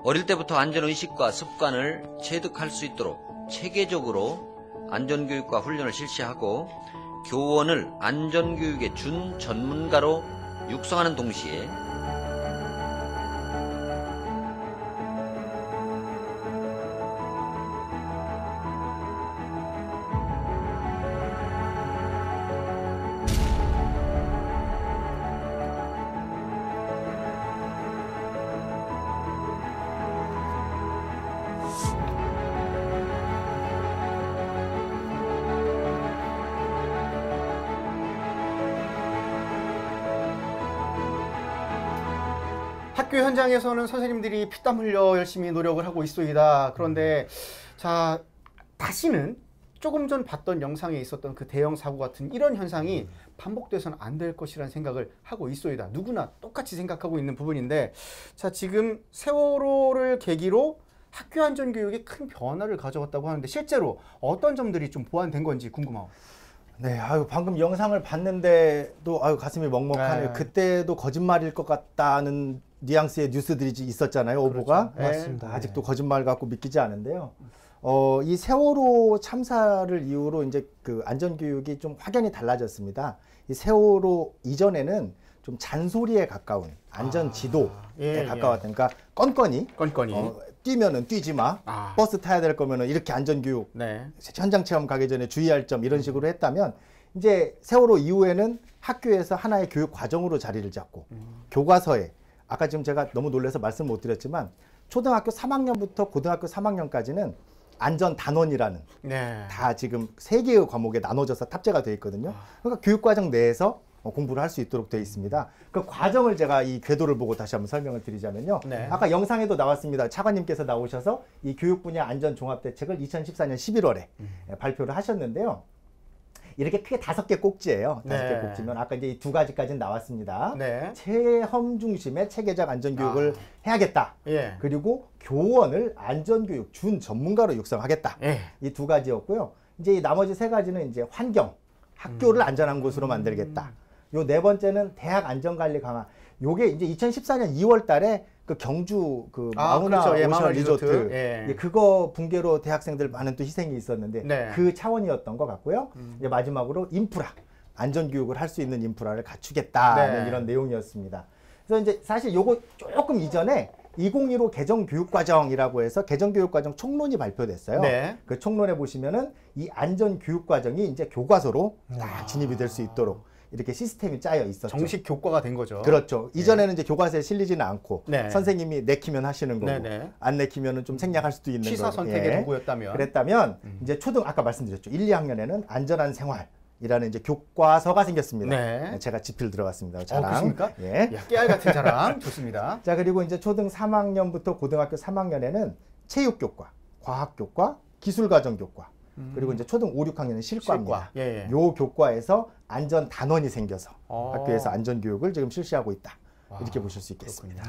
어릴 때부터 안전의식과 습관을 체득할 수 있도록 체계적으로 안전교육과 훈련을 실시하고 교원을 안전교육의 준 전문가로 육성하는 동시에 학교 현장에서는 선생님들이 피땀 흘려 열심히 노력을 하고 있소이다. 그런데 자, 다시는 조금 전 봤던 영상에 있었던 그 대형 사고 같은 이런 현상이 반복돼서는 안 될 것이라는 생각을 하고 있소이다. 누구나 똑같이 생각하고 있는 부분인데, 자, 지금 세월호를 계기로 학교 안전교육에 큰 변화를 가져왔다고 하는데 실제로 어떤 점들이 좀 보완된 건지 궁금하고. 네, 아유, 방금 영상을 봤는데도 아유, 가슴이 먹먹하네요. 네. 그때도 거짓말일 것 같다는 뉘앙스의 뉴스들이 있었잖아요, 오보가. 그렇죠. 맞습니다. 아직도 거짓말 갖고 믿기지 않은데요. 이 세월호 참사를 이후로 이제 그 안전교육이 좀 확연히 달라졌습니다. 이 세월호 이전에는 좀 잔소리에 가까운 안전지도에 가까웠던, 그러니까 건건이 뛰면은 뛰지 마, 버스 타야 될 거면은 이렇게 안전교육, 네. 현장 체험 가기 전에 주의할 점 이런 식으로 했다면, 이제 세월호 이후에는 학교에서 하나의 교육 과정으로 자리를 잡고 교과서에, 아까 지금 제가 너무 놀라서 말씀 못 드렸지만 초등학교 3학년부터 고등학교 3학년까지는 안전 단원이라는 네. 다 지금 3개의 과목에 나눠져서 탑재가 되어 있거든요. 그러니까 교육과정 내에서 공부를 할 수 있도록 되어 있습니다. 그 과정을 제가 이 궤도를 보고 다시 한번 설명을 드리자면요. 네. 아까 영상에도 나왔습니다. 차관님께서 나오셔서 이 교육 분야 안전 종합대책을 2014년 11월에 발표를 하셨는데요. 이렇게 크게 5개 꼭지예요. 5개 네. 꼭지면 아까 이제 이 2가지까지는 나왔습니다. 네. 체험 중심의 체계적 안전교육을 해야겠다. 예. 그리고 교원을 안전교육 준 전문가로 육성하겠다. 예. 이 2가지였고요. 이제 이 나머지 3가지는 이제 환경, 학교를 안전한 곳으로 만들겠다. 요 4번째는 대학 안전관리 강화. 요게 이제 2014년 2월 달에 그 경주 그 마우나 그렇죠. 예, 오션 마우나 리조트. 예. 예, 그거 붕괴로 대학생들 많은 또 희생이 있었는데 네. 그 차원이었던 것 같고요. 이제 마지막으로 인프라, 안전교육을 할 수 있는 인프라를 갖추겠다는 네. 이런 내용이었습니다. 그래서 이제 사실 요거 조금 이전에 2015 개정교육과정이라고 해서 개정교육과정 총론이 발표됐어요. 네. 그 총론에 보시면은 이 안전교육과정이 이제 교과서로 딱 진입이 될 수 있도록 이렇게 시스템이 짜여 있었죠. 정식 교과가 된 거죠. 그렇죠. 이전에는 이제 교과서에 실리지는 않고 네. 선생님이 내키면 하시는 거고 네네. 안 내키면은 좀 생략할 수도 있는 취사 거고. 선택의 예. 도구였다면. 그랬다면 이제 아까 말씀드렸죠. 1, 2학년에는 안전한 생활이라는 이제 교과서가 생겼습니다. 네. 제가 지필 들어갔습니다. 자랑. 그렇습니까? 예. 야, 깨알 같은 자랑 좋습니다. 자, 그리고 이제 초등 3학년부터 고등학교 3학년에는 체육교과, 과학교과, 기술과정교과, 그리고 이제 초등 5, 6학년은 실과입니다. 실과. 예, 예. 요 교과에서 안전 단원이 생겨서 어. 학교에서 안전교육을 지금 실시하고 있다. 이렇게 보실 수 있겠습니다.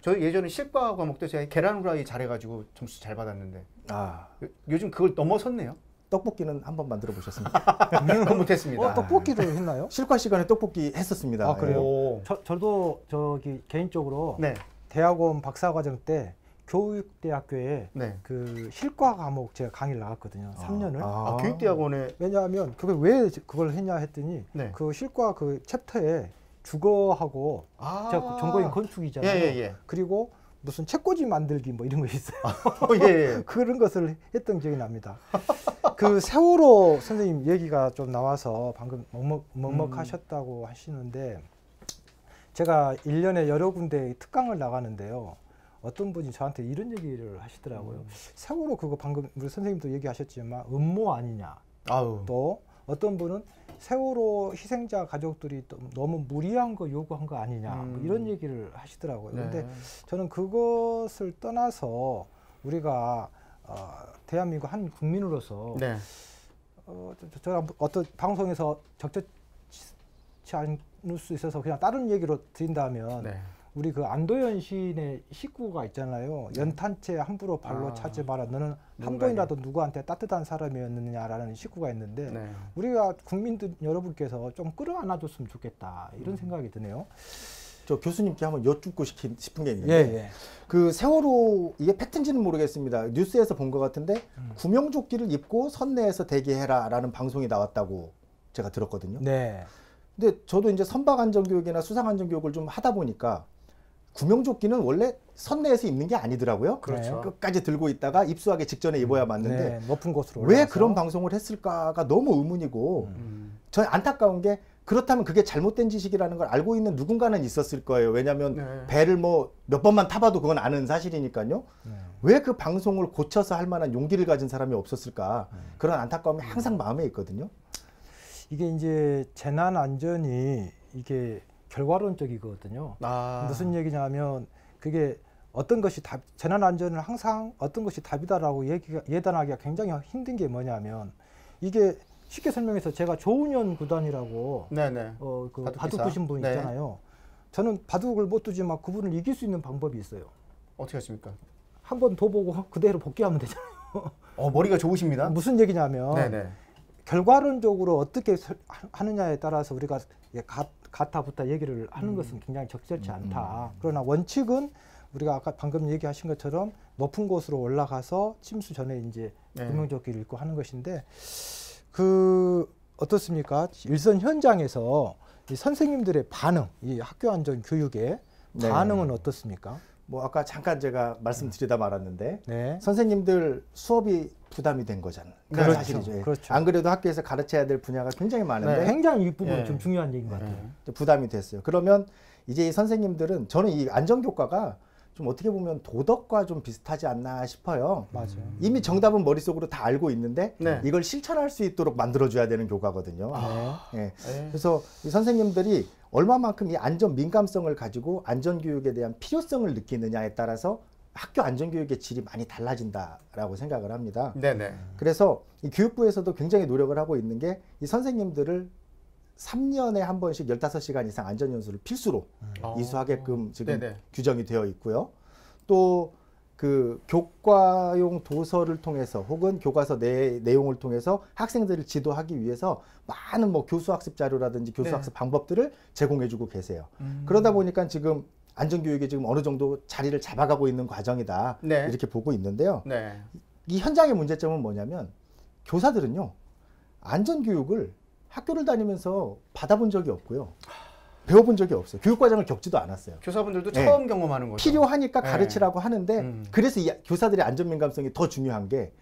저 예전에 실과 과목 때 제가 계란 후라이 잘해가지고 점수 잘 받았는데 아, 요즘 그걸 넘어섰네요. 떡볶이는 한번 만들어 보셨습니까? 그건 못했습니다. 떡볶이도 했나요? 실과 시간에 떡볶이 했었습니다. 아, 그래요? 오. 저도 저기 개인적으로 네. 대학원 박사과정 때 교육대학교에 네. 그 실과 과목 제가 강의를 나갔거든요. 3년을. 아, 교육대학원에 왜냐하면 그걸 왜 그걸 했냐 했더니 네. 그 실과 그 챕터에 주거하고 제가 전공인 건축이잖아요. 예. 그리고 무슨 책꽂이 만들기 뭐 이런 거 있어요. 예. 그런 것을 했던 기억이 납니다. 그 세월호 선생님 얘기가 좀 나와서 방금 먹먹하셨다고 하시는데 제가 1년에 여러 군데 특강을 나가는데요. 어떤 분이 저한테 이런 얘기를 하시더라고요. 세월호 그거 방금 우리 선생님도 얘기하셨지만 음모 아니냐. 아우. 또 어떤 분은 세월호 희생자 가족들이 또 너무 무리한 거 요구한 거 아니냐 뭐 이런 얘기를 하시더라고요. 그런데 네. 저는 그것을 떠나서 우리가 대한민국 한 국민으로서 네. 제가 어떤 방송에서 적절치 않을 수 있어서 그냥 다른 얘기로 드린다면 네. 우리 그 안도현 시인의 시구가 있잖아요. 연탄채 함부로 발로 차지 마라. 너는 한 번이라도 누구한테 따뜻한 사람이었느냐라는 시구가 있는데 네. 우리가 국민들 여러분께서 좀 끌어안아줬으면 좋겠다 이런 생각이 드네요. 저 교수님께 한번 여쭙고 싶은 게 있는데 예. 그 세월호 이게 팩트인지는 모르겠습니다. 뉴스에서 본 것 같은데 구명조끼를 입고 선내에서 대기해라라는 방송이 나왔다고 제가 들었거든요. 네. 근데 저도 이제 선박안전교육이나 수상안전교육을 좀 하다 보니까 구명조끼는 원래 선내에서 입는 게 아니더라고요. 그렇죠. 끝까지 들고 있다가 입수하기 직전에 입어야 맞는데 네, 높은 곳으로 왜 올라가서. 그런 방송을 했을까가 너무 의문이고 저 안타까운 게 그렇다면 그게 잘못된 지식이라는 걸 알고 있는 누군가는 있었을 거예요. 왜냐하면 네. 배를 뭐 몇 번만 타봐도 그건 아는 사실이니까요. 왜 그 방송을 고쳐서 할 만한 용기를 가진 사람이 없었을까. 그런 안타까움이 항상 마음에 있거든요. 이게 이제 재난 안전이 이게 결과론적이거든요. 무슨 얘기냐면 그게 어떤 것이 답, 재난 안전을 항상 어떤 것이 답이다라고 예단하기가 굉장히 힘든 게 뭐냐면 이게 쉽게 설명해서 제가 조은현 구단이라고 네네. 그 바둑 바둑 기사. 두신 분 네. 있잖아요. 저는 바둑을 못 두지만 그분을 이길 수 있는 방법이 있어요. 어떻게 하십니까? 한 번 더 보고 그대로 복귀하면 되잖아요. 머리가 좋으십니다. 무슨 얘기냐면 네네. 결과론적으로 어떻게 하느냐에 따라서 우리가 가타부타 얘기를 하는 것은 굉장히 적절치 않다. 그러나 원칙은 우리가 아까 방금 얘기하신 것처럼 높은 곳으로 올라가서 침수 전에 이제 구명조끼를 입고 하는 것인데 그 어떻습니까? 일선 현장에서 이 선생님들의 반응, 이 학교 안전 교육의 네. 반응은 어떻습니까? 뭐 아까 잠깐 제가 말씀드리다 말았는데 네. 선생님들 수업이 부담이 된 거잖아요. 그렇죠. 사실이죠. 예. 그렇죠. 안 그래도 학교에서 가르쳐야 될 분야가 굉장히 많은데 굉장히 이 부분은 네. 좀 중요한 얘기인 것 같아요. 부담이 됐어요. 그러면 이제 이 선생님들은 저는 이 안전교과가 좀 어떻게 보면 도덕과 좀 비슷하지 않나 싶어요. 맞아요. 이미 정답은 머릿속으로 다 알고 있는데 네. 이걸 실천할 수 있도록 만들어줘야 되는 교과거든요. 예. 네. 그래서 이 선생님들이 얼마만큼 이 안전 민감성을 가지고 안전교육에 대한 필요성을 느끼느냐에 따라서 학교 안전교육의 질이 많이 달라진다라고 생각을 합니다. 네네. 그래서 이 교육부에서도 굉장히 노력을 하고 있는 게 이 선생님들을 3년에 한 번씩 15시간 이상 안전연수를 필수로 이수하게끔 지금 네네. 규정이 되어 있고요. 또 그 교과용 도서를 통해서 혹은 교과서 내용을 통해서 학생들을 지도하기 위해서 많은 뭐 교수학습 자료라든지 교수학습 방법들을 제공해주고 계세요. 그러다 보니까 지금 안전교육이 지금 어느 정도 자리를 잡아가고 있는 과정이다. 네. 이렇게 보고 있는데요. 네. 이 현장의 문제점은 뭐냐면 교사들은요. 안전교육을 학교를 다니면서 받아본 적이 없고요. 배워본 적이 없어요. 교육과정을 겪지도 않았어요. 교사분들도 네. 처음 경험하는 거죠. 필요하니까 네. 가르치라고 하는데 그래서 이 교사들의 안전민감성이 더 중요한 게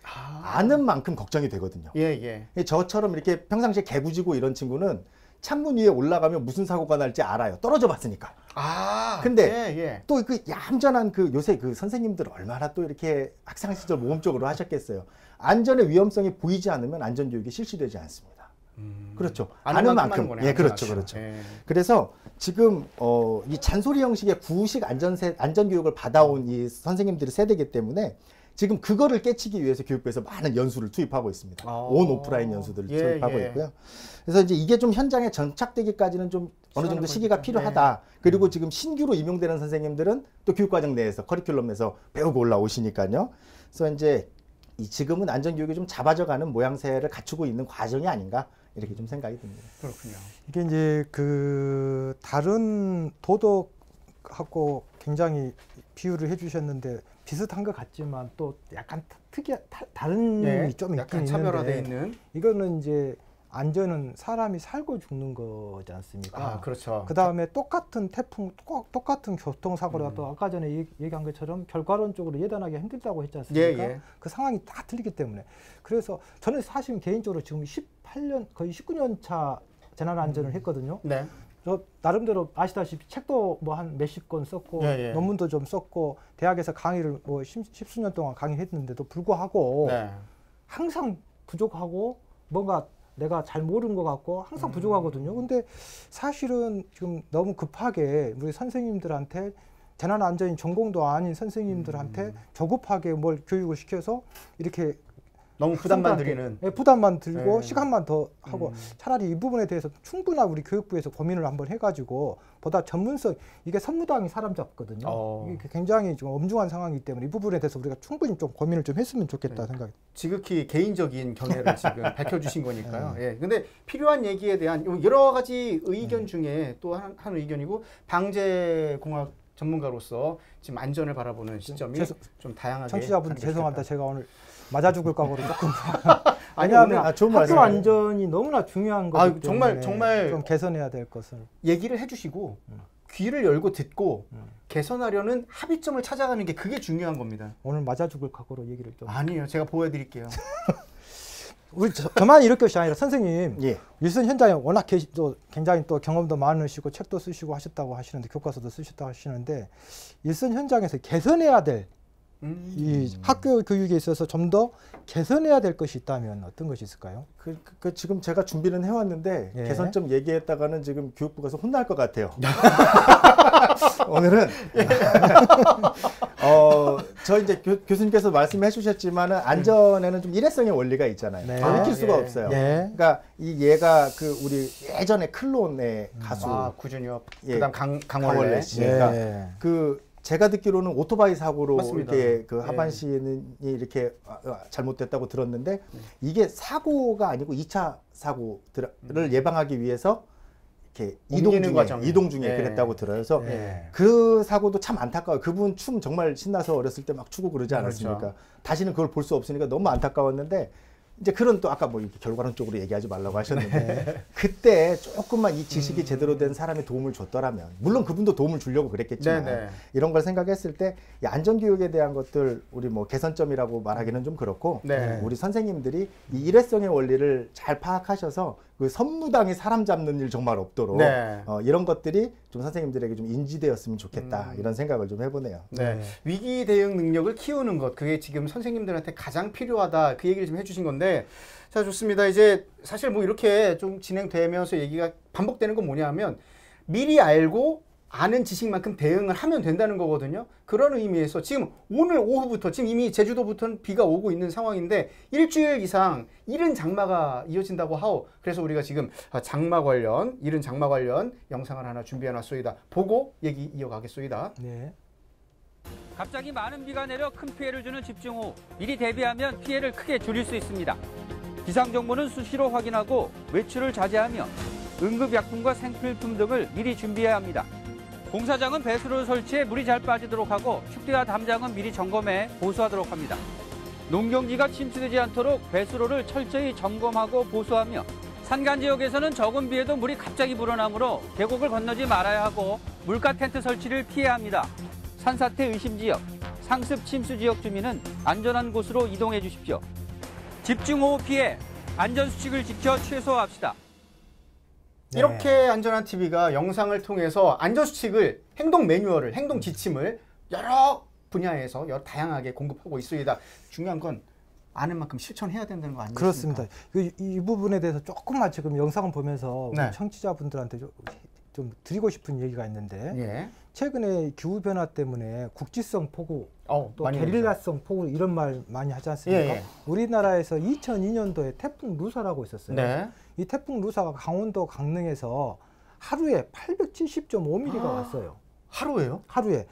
아는 만큼 걱정이 되거든요. 예. 저처럼 이렇게 평상시에 개구지고 이런 친구는 창문 위에 올라가면 무슨 사고가 날지 알아요. 떨어져 봤으니까. 근데 예. 또 그 얌전한 그 요새 그 선생님들 얼마나 또 이렇게 학창 시절 모범적으로 하셨겠어요. 안전의 위험성이 보이지 않으면 안전교육이 실시되지 않습니다. 그렇죠. 아는 만큼. 거네, 예, 그렇죠. 예. 그래서 지금 이 잔소리 형식의 구식 안전교육을 받아온 이 선생님들의 세대이기 때문에 지금 그거를 깨치기 위해서 교육부에서 많은 연수를 투입하고 있습니다. 온 오프라인 연수들을 투입하고 있고요. 그래서 이제 이게 좀 현장에 정착되기까지는 좀 어느 정도 시기가 필요하다. 그리고 지금 신규로 임용되는 선생님들은 또 교육과정 내에서 커리큘럼에서 배우고 올라오시니까요. 그래서 이제 지금은 안전교육이 좀 잡아져가는 모양새를 갖추고 있는 과정이 아닌가 이렇게 좀 생각이 듭니다. 그렇군요. 이게 이제 그 다른 도덕하고 굉장히 비유를 해주셨는데 비슷한 것 같지만 또 약간 다른 점이 좀 약간 있긴 차별화되어 있는데 있는. 이거는 이제 안전은 사람이 살고 죽는 거지 않습니까? 그렇죠. 그 다음에 똑같은 태풍, 똑같은 교통사고라도 또 아까 전에 얘기한 것처럼 결과론적으로 예단하기 힘들다고 했지 않습니까? 예. 그 상황이 다 틀리기 때문에. 그래서 저는 사실 개인적으로 지금 18년, 거의 19년 차 재난안전을 했거든요. 네. 저 나름대로 아시다시피 책도 뭐 한 몇십 권 썼고 논문도 좀 썼고 대학에서 강의를 뭐 십수년 동안 강의했는데도 불구하고 항상 부족하고 뭔가 내가 잘 모르는 것 같고 항상 부족하거든요. 근데 사실은 지금 너무 급하게 우리 선생님들한테 재난안전이 전공도 아닌 선생님들한테 조급하게 뭘 교육을 시켜서 이렇게 너무 부담만 드리는. 부담만 들고 시간만 더 하고 차라리 이 부분에 대해서 충분한 우리 교육부에서 고민을 한번 해가지고 보다 전문성, 이게 선무당이 사람 잡거든요. 이게 굉장히 좀 엄중한 상황이기 때문에 이 부분에 대해서 우리가 충분히 좀 고민을 좀 했으면 좋겠다 생각이. 지극히 개인적인 견해를 지금 밝혀주신 거니까요. 예. 근데 필요한 얘기에 대한 여러 가지 의견 중에 또 한 의견이고 방재공학 전문가로서 지금 안전을 바라보는 시점이 좀 다양하게. 청취자분 죄송합니다. 제가 오늘 맞아 죽을 각오로 조금. 왜냐하면 학교 안전이 너무나 중요한 거기 때문에 정말 좀 개선해야 될 것을 얘기를 해주시고 귀를 열고 듣고 개선하려는 합의점을 찾아가는 게 그게 중요한 겁니다. 오늘 맞아 죽을 각오로 얘기를 좀. 아니에요. 제가 보여드릴게요. 우리 저만 이럴 것이 아니라 선생님 일선 현장에 워낙 또 굉장히 또 경험도 많으시고 책도 쓰시고 하셨다고 하시는데 교과서도 쓰셨다고 하시는데 일선 현장에서 개선해야 될 이 학교 교육에 있어서 좀 더 개선해야 될 것이 있다면 어떤 것이 있을까요? 지금 제가 준비는 해왔는데 예. 개선점 얘기했다가는 지금 교육부 가서 혼날 것 같아요. 오늘은 저 이제 교수님께서 말씀해 주셨지만은 안전에는 좀 일회성의 원리가 있잖아요. 네. 돌이킬 수가 예. 없어요. 예. 그러니까 얘가 우리 예전에 클론의 가수 구준엽, 예, 그다음 강원래 씨. 예. 그러니까 제가 듣기로는 오토바이 사고로 맞습니다. 이렇게 예. 하반신이 이렇게 잘못됐다고 들었는데 이게 사고가 아니고 2차 사고를 예방하기 위해서 이렇게 이동 중에 예. 그랬다고 들어요. 그래서 예. 그 사고도 참 안타까워요. 그분 춤 정말 신나서 어렸을 때 막 추고 그러지 않았습니까? 그렇죠. 다시는 그걸 볼 수 없으니까 너무 안타까웠는데 이제 그런 또 아까 뭐 이렇게 결과론적으로 얘기하지 말라고 하셨는데 그때 조금만 이 지식이 제대로 된 사람이 도움을 줬더라면 물론 그분도 도움을 주려고 그랬겠지만 네네. 이런 걸 생각했을 때 이 안전교육에 대한 것들 우리 뭐 개선점이라고 말하기는 좀 그렇고 네. 우리 선생님들이 이 일회성의 원리를 잘 파악하셔서 그 선무당이 사람 잡는 일 정말 없도록 네. 이런 것들이 좀 선생님들에게 좀 인지되었으면 좋겠다 이런 생각을 좀 해보네요. 네. 위기 대응 능력을 키우는 것, 그게 지금 선생님들한테 가장 필요하다, 그 얘기를 좀 해주신 건데, 자, 좋습니다. 이제 사실 뭐 이렇게 좀 진행되면서 얘기가 반복되는 건 뭐냐면 미리 알고 아는 지식만큼 대응을 하면 된다는 거거든요. 그런 의미에서 지금 오늘 오후부터 지금 이미 제주도부터는 비가 오고 있는 상황인데 일주일 이상 이른 장마가 이어진다고 하오. 그래서 우리가 지금 이른 장마 관련 영상을 하나 준비해 놨소이다. 보고 얘기 이어가겠소이다. 네. 갑자기 많은 비가 내려 큰 피해를 주는 집중호우. 미리 대비하면 피해를 크게 줄일 수 있습니다. 기상정보는 수시로 확인하고 외출을 자제하며 응급약품과 생필품 등을 미리 준비해야 합니다. 공사장은 배수로를 설치해 물이 잘 빠지도록 하고 축대와 담장은 미리 점검해 보수하도록 합니다. 농경지가 침수되지 않도록 배수로를 철저히 점검하고 보수하며 산간 지역에서는 적은 비에도 물이 갑자기 불어나므로 계곡을 건너지 말아야 하고 물가 텐트 설치를 피해야 합니다. 산사태 의심 지역, 상습 침수 지역 주민은 안전한 곳으로 이동해 주십시오. 집중호우 피해, 안전수칙을 지켜 최소화합시다. 네. 이렇게 안전한 TV가 영상을 통해서 안전수칙을, 행동 매뉴얼을, 행동 지침을 여러 분야에서 여러 다양하게 공급하고 있습니다. 중요한 건 아는 만큼 실천해야 된다는 거 아니겠습니까? 그렇습니다. 이 부분에 대해서 조금만 지금 영상을 보면서 네. 우리 청취자분들한테 좀 드리고 싶은 얘기가 있는데 예. 최근에 기후변화 때문에 국지성 폭우 또 많이 게릴라성 폭우 이런 말 많이 하지 않습니까? 예, 예. 우리나라에서 2002년도에 태풍 루사라고 있었어요. 네. 이 태풍 루사가 강원도 강릉에서 하루에 870.5mm가 왔어요. 하루에요? 하루에.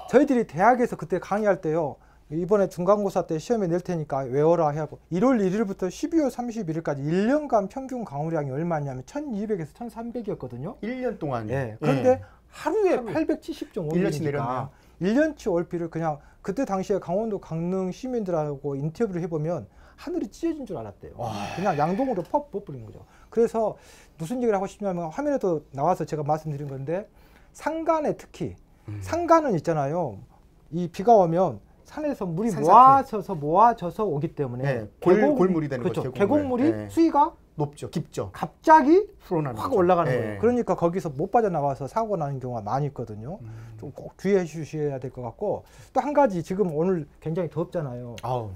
저희들이 대학에서 그때 강의할 때요. 이번에 중간고사 때 시험에 낼 테니까 외워라 하고 1월 1일부터 12월 31일까지 1년간 평균 강우량이 얼마냐면 1200에서 1300이었거든요. 1년 동안. 예. 그런데 예. 하루에 하루. 870.5mm니까 내렸네요. 1년치 월비를 그냥 그때 당시에 강원도 강릉 시민들하고 인터뷰를 해보면 하늘이 찢어진 줄 알았대요. 그냥 양동으로 퍽 부어버린 거죠. 그래서 무슨 얘기를 하고 싶냐면 화면에도 나와서 제가 말씀드린 건데 산간에 특히 산간은 있잖아요. 이 비가 오면 산에서 물이 산사태. 모아져서 오기 때문에 네, 골물이 되는 그렇죠. 거죠. 계곡물이 네. 수위가 높죠. 깊죠. 갑자기 풀어나는 확 거죠. 올라가는 예. 거예요. 그러니까 거기서 못 빠져나와서 사고 나는 경우가 많이 있거든요. 좀 꼭 주의해 주셔야 될 것 같고 또 한 가지 지금 오늘 굉장히 덥잖아요. 아우.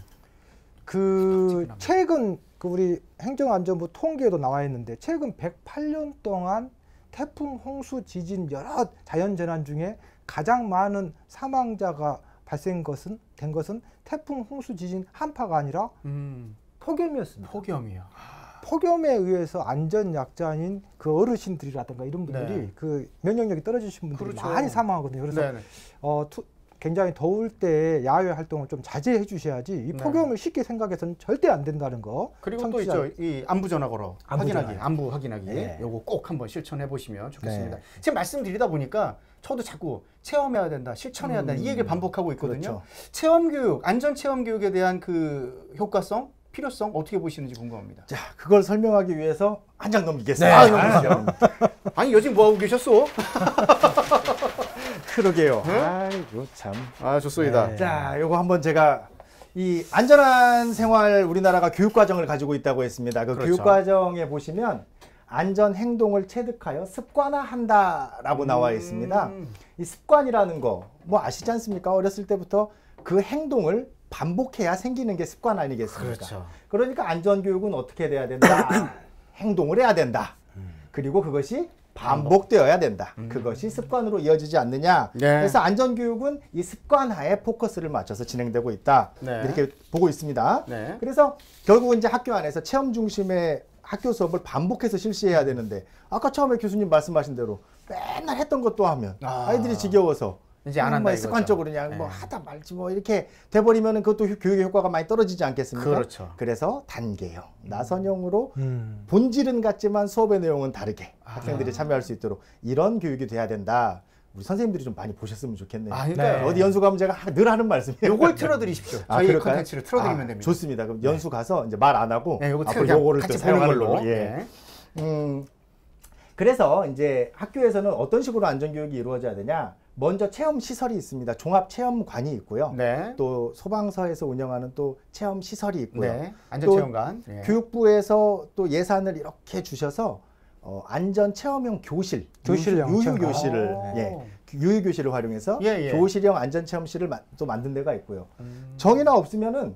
그 최근 그 우리 행정안전부 통계에도 나와 있는데 최근 108년 동안 태풍, 홍수, 지진 여러 자연재난 중에 가장 많은 사망자가 된 것은 태풍, 홍수, 지진 한파가 아니라 폭염이었습니다. 폭염이요. 폭염에 의해서 안전약자인 그 어르신들이라든가 이런 분들이 네. 그 면역력이 떨어지신 분들이 그렇죠. 많이 사망하거든요. 그래서 네네. 굉장히 더울 때 야외 활동을 좀 자제해 주셔야지 이 네. 폭염을 쉽게 생각해서는 절대 안 된다는 거. 그리고 또 있죠. 이 안부 전화번호 확인하기, 전화. 안부 확인하기. 네. 요거 꼭 한번 실천해 보시면 좋겠습니다. 네. 지금 말씀드리다 보니까 저도 자꾸 체험해야 된다, 실천해야 된다 이 얘기를 반복하고 있거든요. 그렇죠. 체험 교육, 안전 체험 교육에 대한 그 효과성, 필요성 어떻게 보시는지 궁금합니다. 자, 그걸 설명하기 위해서 한 장 넘기겠습니다. 아, 넘기시죠. 아니 요즘 뭐 하고 계셨어? 그러게요. 아이고 참. 아 좋습니다. 네. 자, 요거 한번 제가 이 안전한 생활 우리나라가 교육 과정을 가지고 있다고 했습니다. 그 그렇죠. 교육 과정에 보시면 안전 행동을 체득하여 습관화한다라고 나와 있습니다. 이 습관이라는 거 뭐 아시지 않습니까? 어렸을 때부터 그 행동을 반복해야 생기는 게 습관 아니겠습니까? 그렇죠. 그러니까 안전교육은 어떻게 돼야 된다? 행동을 해야 된다. 그리고 그것이 반복되어야 된다. 그것이 습관으로 이어지지 않느냐. 네. 그래서 안전교육은 이 습관화에 포커스를 맞춰서 진행되고 있다. 네. 이렇게 보고 있습니다. 네. 그래서 결국은 이제 학교 안에서 체험 중심의 학교 수업을 반복해서 실시해야 되는데 아까 처음에 교수님 말씀하신 대로 맨날 했던 것도 하면 아이들이 지겨워서 이제 안 한다 이거죠. 습관적으로 그냥 뭐 하다 말지 뭐 이렇게 돼버리면 그것도 교육의 효과가 많이 떨어지지 않겠습니까? 그렇죠. 그래서 단계형, 나선형으로 본질은 같지만 수업의 내용은 다르게 학생들이 참여할 수 있도록 이런 교육이 돼야 된다. 우리 선생님들이 좀 많이 보셨으면 좋겠네요. 그러니까요. 어디 연수 가면 제가 늘 하는 말씀이에요. 요걸 틀어드리십시오. 저희 그럴까요? 컨텐츠를 틀어드리면 됩니다. 좋습니다. 그럼 연수 가서 이제 말 안 하고 네, 요거 앞으로 그냥 요거를 같이 또 보는 사용하는 걸로. 걸로. 예. 그래서 이제 학교에서는 어떤 식으로 안전교육이 이루어져야 되냐? 먼저 체험 시설이 있습니다. 종합 체험관이 있고요. 네. 또 소방서에서 운영하는 또 체험 시설이 있고요. 네. 안전체험관. 네. 교육부에서 또 예산을 이렇게 주셔서 안전 체험형 교실, 교실형 유휴 체험관. 교실을 유휴 교실을 활용해서 예. 교실형 안전 체험실을 또 만든 데가 있고요. 정이나 없으면은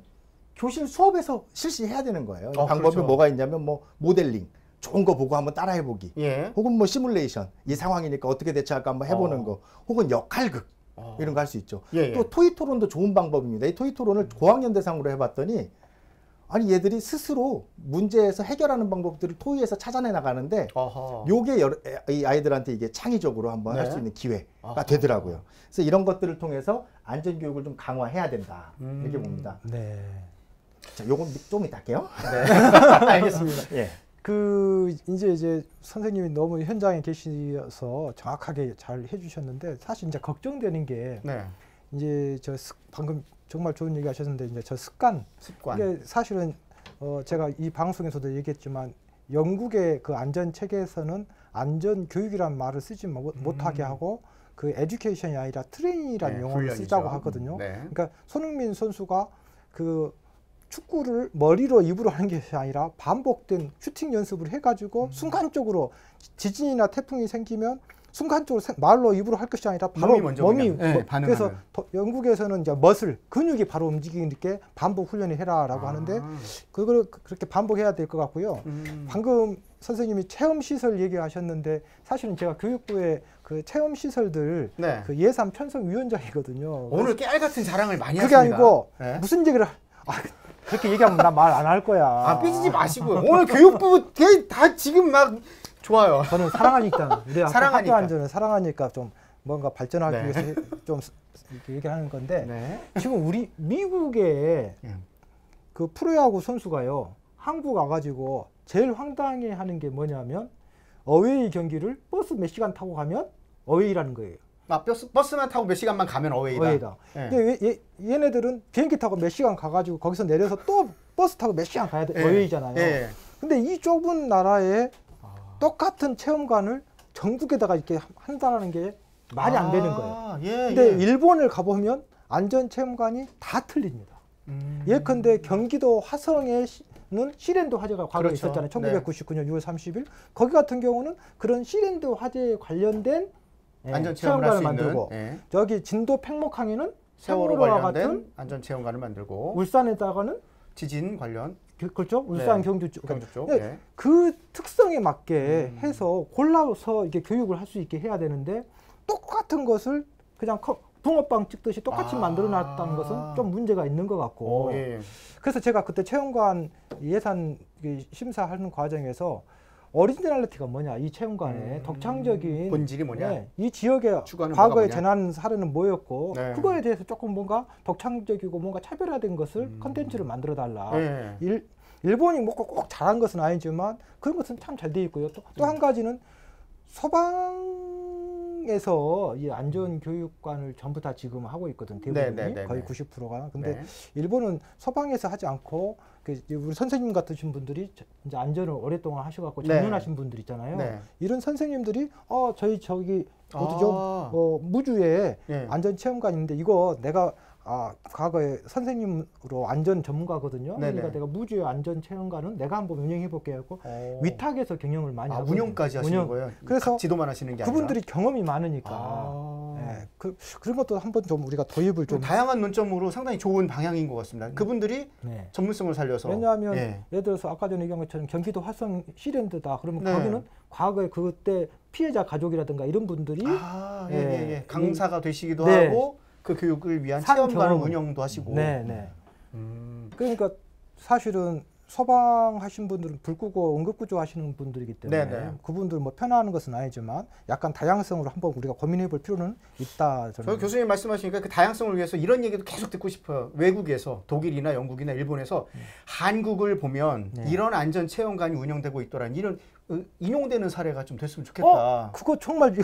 교실 수업에서 실시해야 되는 거예요. 방법이 그렇죠. 뭐가 있냐면 뭐 모델링 좋은 거 보고 한번 따라해보기, 예. 혹은 뭐 시뮬레이션 이 상황이니까 어떻게 대처할까 한번 해보는 거, 혹은 역할극 이런 거 할 수 있죠. 예. 또 토의 토론도 좋은 방법입니다. 이 토의 토론을 고학년 대상으로 해봤더니 아니 얘들이 스스로 문제에서 해결하는 방법들을 토의에서 찾아내 나가는데 요게 이 아이들한테 이게 창의적으로 한번 할 수 있는 기회가 되더라고요. 그래서 이런 것들을 통해서 안전교육을 좀 강화해야 된다 이렇게 봅니다. 네. 자, 요건 좀 이따 할게요. 네. 알겠습니다. 예. 이제 선생님이 너무 현장에 계셔서 정확하게 잘 해주셨는데 사실 이제 걱정되는 게 네. 이제 방금 정말 좋은 얘기 하셨는데 이제 저 습관. 이게 사실은 제가 이 방송에서도 얘기했지만 영국의 그 안전 체계에서는 안전 교육이란 말을 쓰지 못하게 하고 그 에듀케이션이 아니라 트레이닝이라는 용어를 쓰자고 하거든요. 네. 그러니까 손흥민 선수가 그 축구를 머리로 입으로 하는 것이 아니라 반복된 슈팅 연습을 해가지고 순간적으로 지진이나 태풍이 생기면 순간적으로 말로 입으로 할 것이 아니라 바로 몸이 그래서 영국에서는 이제 근육이 바로 움직이게 반복 훈련을 해라라고 하는데 그걸 그렇게 반복해야 될 것 같고요. 방금 선생님이 체험 시설 얘기하셨는데 사실은 제가 교육부의 그 체험 시설들 그 예산 편성 위원장이거든요. 오늘 깨알 같은 자랑을 많이 그게 하십니다. 아니고 무슨 얘기를 그렇게 얘기하면 나 말 안 할 거야. 삐지지 마시고요. 오늘 교육부 다 지금 막 좋아요. 저는 사랑하니까 우리 사랑하니까. 학교 안전을 사랑하니까 좀 뭔가 발전하기 위해서 좀 이렇게 얘기하는 건데 지금 우리 미국의 그 프로야구 선수가요 한국 와가지고 제일 황당해하는 게 뭐냐면 어웨이 경기를 버스 몇 시간 타고 가면 어웨이라는 거예요. 버스만 타고 몇 시간만 가면 어웨이다. 근데 얘네들은 비행기 타고 몇 시간 가가지고 거기서 내려서 또 버스 타고 몇 시간 가야 돼 어웨이잖아요. 근데 이 좁은 나라에 똑같은 체험관을 전국에다가 이렇게 한다는 게 말이 안 되는 거예요. 근데 일본을 가보면 안전체험관이 다 틀립니다. 예컨대 경기도 화성에는 시랜드 화재가 과거에 있었잖아요. 1999년 6월 30일. 거기 같은 경우는 그런 시랜드 화재에 관련된 안전체험관을 만들고 저기 진도 팽목항에는 세월호와 같은 안전체험관을 만들고 울산에다가는 지진 관련 그렇죠. 울산 경주 쪽. 그 특성에 맞게 해서 골라서 이게 교육을 할 수 있게 해야 되는데 똑같은 것을 그냥 붕어빵 찍듯이 똑같이 만들어 놨다는 것은 좀 문제가 있는 것 같고. 그래서 제가 그때 체험관 예산 심사하는 과정에서 오리지널리티가 뭐냐, 이 체험관의 독창적인 본질이 뭐냐, 이 지역의 과거의 재난 사례는 뭐였고 그거에 대해서 조금 뭔가 독창적이고 뭔가 차별화된 것을 컨텐츠를 만들어 달라. 일본이 뭐 꼭 잘한 것은 아니지만 그런 것은 참 잘 돼 있고요. 또 한 가지는 소방에서 이 안전교육관을 전부 다 지금 하고 있거든. 대부분이 거의 90%가. 근데 일본은 소방에서 하지 않고 우리 선생님 같으신 분들이 이제 안전을 오랫동안 하셔갖고 전문하신 분들 있잖아요. 이런 선생님들이 저기 어디죠? 무주에 안전체험관 있는데 이거 내가 과거에 선생님으로 안전 전문가거든요. 그러니까 내가 무주의 안전체험관은 내가 한번 운영해볼게 하고 위탁에서 경영을 많이 하고 운영까지 하시는 거예요? 그래서 지도만 하시는 게 아니라 그분들이 경험이 많으니까 예, 그런 것도 한번 좀 우리가 도입을 좀 다양한 논점으로 상당히 좋은 방향인 것 같습니다. 그분들이 네. 전문성을 살려서. 왜냐하면 예. 예를 들어서 아까 전에 얘기한 것처럼 경기도 화성 시랜드다. 그러면 네. 거기는 과거에 그때 피해자 가족이라든가 이런 분들이 예. 강사가 되시기도 네. 하고 그 교육을 위한 산 체험관을 경험을. 운영도 하시고. 네. 그러니까 사실은 소방하신 분들은 불 끄고 응급구조 하시는 분들이기 때문에 네네. 그분들 뭐 편하는 것은 아니지만 약간 다양성으로 한번 우리가 고민해 볼 필요는 있다. 저 교수님 말씀하시니까 그 다양성을 위해서 이런 얘기도 계속 듣고 싶어요. 외국에서 독일이나 영국이나 일본에서 한국을 보면 네. 이런 안전 체험관이 운영되고 있더란 이런 인용되는 사례가 좀 됐으면 좋겠다. 그거 정말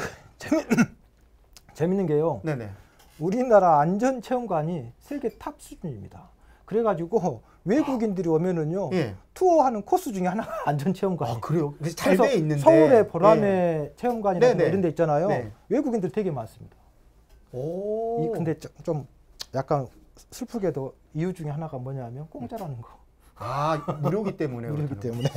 재밌는 게요. 네네. 우리나라 안전 체험관이 세계 탑 수준입니다. 그래가지고 외국인들이 오면은요 예. 투어하는 코스 중에 하나가 안전 체험관이에요. 그래요? 잘 돼 있는데. 서울의 보라매 체험관이나 네네. 이런 데 있잖아요. 네. 외국인들 되게 많습니다. 오. 근데 좀 약간 슬프게도 이유 중에 하나가 뭐냐면 공짜라는 거. 무료기 때문에. 무료이기 때문에.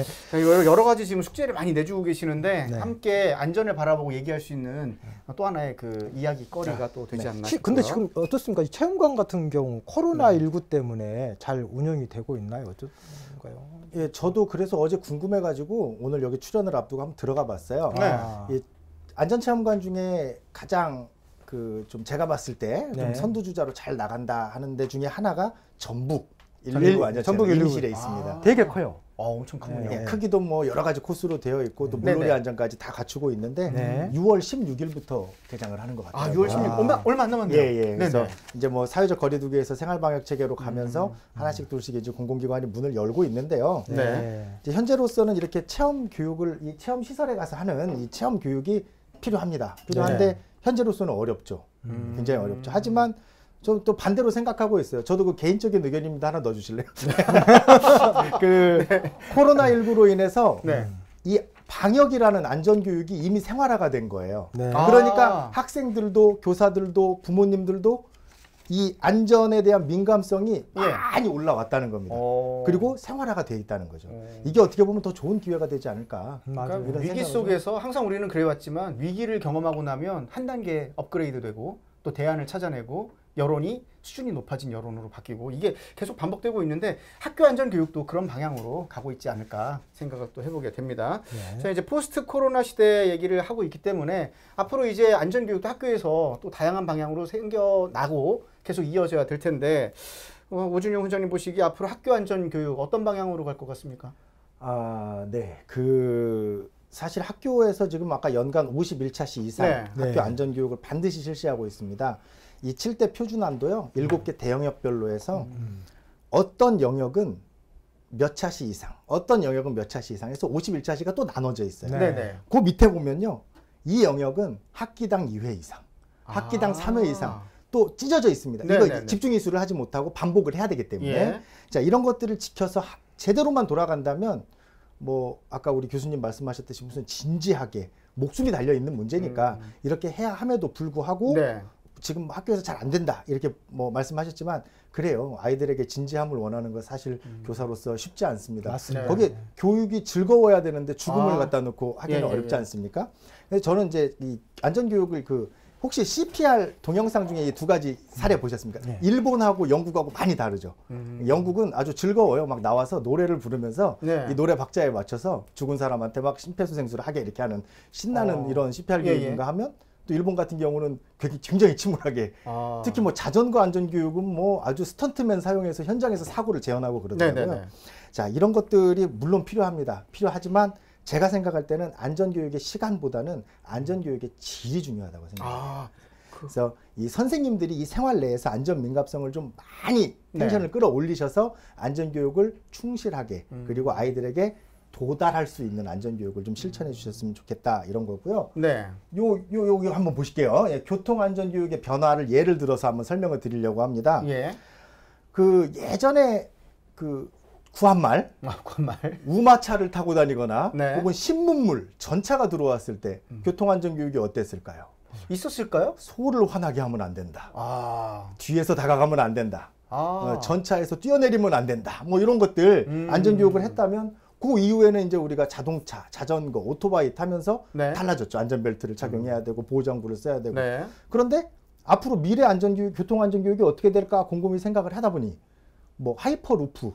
여러 가지 지금 숙제를 많이 내주고 계시는데 네. 함께 안전을 바라보고 얘기할 수 있는 또 하나의 그 이야기거리가 또 되지 않나 싶어요. 근데 지금 어떻습니까? 이 체험관 같은 경우 코로나19 때문에 잘 운영이 되고 있나요? 어떤가요? 예, 저도 그래서 어제 궁금해가지고 오늘 여기 출연을 앞두고 한번 들어가 봤어요. 이 안전체험관 중에 가장 그 좀 제가 봤을 때 좀 네. 선두주자로 잘 나간다 하는 데 중에 하나가 전북 119 안전체험 전북 119. 임실에 있습니다. 되게 커요. 엄청 크군요. 예, 크기도 뭐 여러 가지 코스로 되어 있고 또 물놀이 네네. 안전까지 다 갖추고 있는데 네. 6월 16일부터 개장을 하는 것 같아요. 6월 16일 얼마 안 남았네요. 예. 그래서 네네. 이제 뭐 사회적 거리두기에서 생활방역 체계로 가면서 하나씩 둘씩 이제 공공기관이 문을 열고 있는데요. 네. 이제 현재로서는 이렇게 체험 교육을 이 체험 시설에 가서 하는 이 체험 교육이 필요합니다. 필요한데 네. 현재로서는 어렵죠. 굉장히 어렵죠. 하지만 저 또 반대로 생각하고 있어요. 저도 그 개인적인 의견입니다. 하나 넣어주실래요? 그 코로나19로 인해서 네. 이 방역이라는 안전교육이 이미 생활화가 된 거예요. 네. 그러니까 학생들도 교사들도 부모님들도 이 안전에 대한 민감성이 많이 올라왔다는 겁니다. 그리고 생활화가 돼 있다는 거죠. 이게 어떻게 보면 더 좋은 기회가 되지 않을까. 맞아요. 그러니까 위기 속에서 항상 우리는 그래왔지만 위기를 경험하고 나면 한 단계 업그레이드 되고 또 대안을 찾아내고 여론이 수준이 높아진 여론으로 바뀌고 이게 계속 반복되고 있는데 학교 안전 교육도 그런 방향으로 가고 있지 않을까 생각을 또 해보게 됩니다. 네. 자, 이제 포스트 코로나 시대 얘기를 하고 있기 때문에 앞으로 이제 안전 교육도 학교에서 또 다양한 방향으로 생겨나고 계속 이어져야 될 텐데 오준용 훈장님 보시기에 앞으로 학교 안전 교육 어떤 방향으로 갈 것 같습니까? 네. 사실 학교에서 지금 아까 연간 51차시 이상 네. 학교 네. 안전교육을 반드시 실시하고 있습니다. 이 7대 표준안도요. 7개 대영역별로 해서 어떤 영역은 몇 차시 이상, 어떤 영역은 몇 차시 이상 해서 51차시가 또 나눠져 있어요. 네네. 그 밑에 보면요. 이 영역은 학기당 2회 이상, 학기당 3회 이상 또 찢어져 있습니다. 네네네. 이거 집중 이수를 하지 못하고 반복을 해야 되기 때문에 예. 자, 이런 것들을 지켜서 제대로만 돌아간다면 뭐 아까 우리 교수님 말씀하셨듯이 무슨 진지하게 목숨이 달려 있는 문제니까 이렇게 해야 함에도 불구하고 네. 지금 학교에서 잘 안 된다 이렇게 뭐 말씀하셨지만 그래요. 아이들에게 진지함을 원하는 건 사실 교사로서 쉽지 않습니다. 맞습니다. 거기에 교육이 즐거워야 되는데 죽음을 갖다 놓고 하기는 예, 예, 어렵지 예. 않습니까? 그래서 저는 이제 이 안전교육을 혹시 CPR 동영상 중에 이 두 가지 사례 보셨습니까? 네. 일본하고 영국하고 많이 다르죠. 영국은 아주 즐거워요. 막 나와서 노래를 부르면서 네. 이 노래 박자에 맞춰서 죽은 사람한테 막 심폐소생술을 하게 이렇게 하는 신나는 이런 CPR 예, 교육인가 하면 또 일본 같은 경우는 굉장히 침울하게 특히 뭐 자전거 안전교육은 뭐 아주 스턴트맨 사용해서 현장에서 사고를 재현하고 그러더라고요. 네네네. 자, 이런 것들이 물론 필요합니다. 필요하지만 제가 생각할 때는 안전교육의 시간보다는 안전교육의 질이 중요하다고 생각합니다. 그래서 이 선생님들이 이 생활 내에서 안전 민감성을 좀 많이 텐션을 끌어올리셔서 안전교육을 충실하게 그리고 아이들에게 도달할 수 있는 안전교육을 좀 실천해 주셨으면 좋겠다 이런 거고요. 네. 요 한번 보실게요. 예, 교통안전교육의 변화를 예를 들어서 한번 설명을 드리려고 합니다. 예. 예전에 구한말, 구한말. 우마차를 타고 다니거나 네. 혹은 신문물, 전차가 들어왔을 때 교통안전교육이 어땠을까요? 있었을까요? 소를 화나게 하면 안 된다. 아. 뒤에서 다가가면 안 된다. 아. 전차에서 뛰어내리면 안 된다. 뭐 이런 것들 안전교육을 했다면 그 이후에는 이제 우리가 자동차, 자전거, 오토바이 타면서 네. 달라졌죠. 안전벨트를 착용해야 되고 보호장구를 써야 되고. 네. 그런데 앞으로 미래 안전교육, 교통안전교육이 어떻게 될까 곰곰이 생각을 하다 보니 뭐 하이퍼루프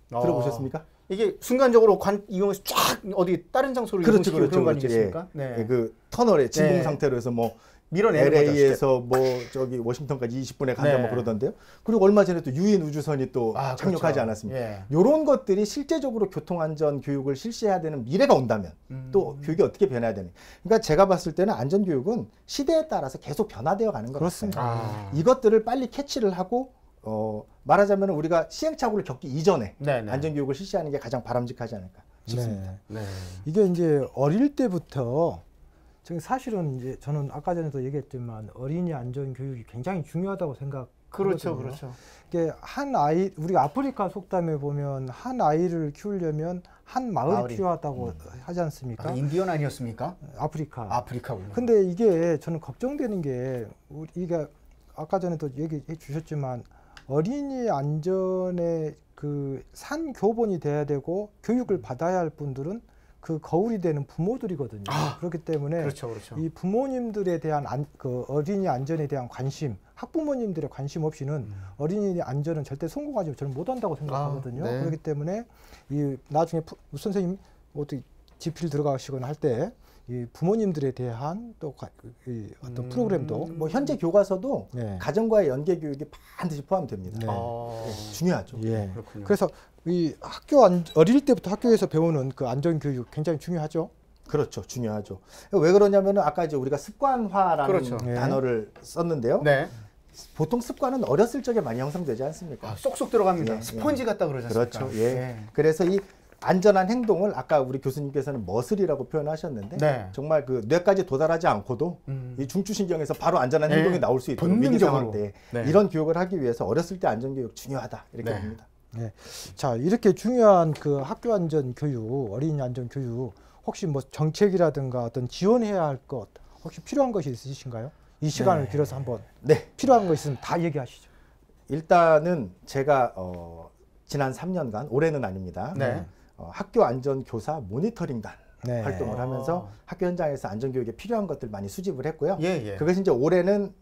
들어보셨습니까? 이게 순간적으로 이용해서 쫙 어디 다른 장소로 이동시키고 그런 거 아니겠습니까? 네. 예, 그 터널에 진동 네. 상태로 해서 뭐 밀어내는 LA에서 뭐 저기 워싱턴까지 20분에 간다 네. 뭐 그러던데요. 그리고 얼마 전에 또 유인 우주선이 또 착륙하지 그렇죠. 않았습니까? 예. 이런 것들이 실제적으로 교통안전 교육을 실시해야 되는 미래가 온다면 또 교육이 어떻게 변해야 되는? 그러니까 제가 봤을 때는 안전교육은 시대에 따라서 계속 변화되어 가는 것 그렇습니다. 같아요. 이것들을 빨리 캐치를 하고 말하자면 우리가 시행착오를 겪기 이전에 네네. 안전교육을 실시하는 게 가장 바람직하지 않을까 싶습니다. 네. 네. 이게 이제 어릴 때부터 지금 사실은 이제 저는 아까 전에도 얘기했지만 어린이 안전 교육이 굉장히 중요하다고 생각하거든요. 그렇죠, 그렇죠. 이게 한 아이 우리가 아프리카 속담에 보면 한 아이를 키우려면 한 마을이 마을이. 필요하다고 하지 않습니까? 인디언 아니었습니까? 아프리카. 아프리카군요. 근데 이게 저는 걱정되는 게 우리가 아까 전에도 얘기해 주셨지만 어린이 안전에 그 산 교본이 돼야 되고 교육을 받아야 할 분들은 그 거울이 되는 부모들이거든요. 그렇기 때문에 그렇죠, 그렇죠. 이 부모님들에 대한 그 어린이 안전에 대한 관심, 학부모님들의 관심 없이는 어린이 안전은 절대 성공하지 저는 못한다고 생각하거든요. 네. 그렇기 때문에 이 나중에 선생님 어떻게 집필 들어가시거나 할 때 이 부모님들에 대한 또 이 어떤 프로그램도 뭐 현재 교과서도 네. 가정과의 연계 교육이 반드시 포함됩니다. 네. 네, 중요하죠. 예. 그렇군요. 그래서 이 어릴 때부터 학교에서 배우는 그 안전 교육 굉장히 중요하죠. 그렇죠. 중요하죠. 왜 그러냐면은 아까 이제 우리가 습관화라는 그렇죠. 네. 단어를 썼는데요. 네. 보통 습관은 어렸을 적에 많이 형성되지 않습니까? 쏙쏙 들어갑니다. 예, 스펀지 같다 그러지 않습니까? 그렇죠. 예. 그래서 이 안전한 행동을 아까 우리 교수님께서는 머슬이라고 표현하셨는데 네. 정말 그 뇌까지 도달하지 않고도 이 중추신경에서 바로 안전한 네. 행동이 나올 수 있도록 위기 본능적으로. 상황 때 네. 이런 교육을 하기 위해서 어렸을 때 안전교육 중요하다 이렇게 네. 봅니다. 네. 자, 이렇게 중요한 그 학교 안전 교육, 어린이 안전 교육 혹시 뭐 정책이라든가 어떤 지원해야 할 것 혹시 필요한 것이 있으신가요? 이 시간을 빌어서 한번 네. 필요한 거 있으면 다 얘기하시죠. 일단은 제가 지난 3년간 올해는 아닙니다. 네. 학교 안전 교사 모니터링단 네. 활동을 하면서 학교 현장에서 안전교육에 필요한 것들 많이 수집을 했고요. 예, 예. 그것이 이제 올해는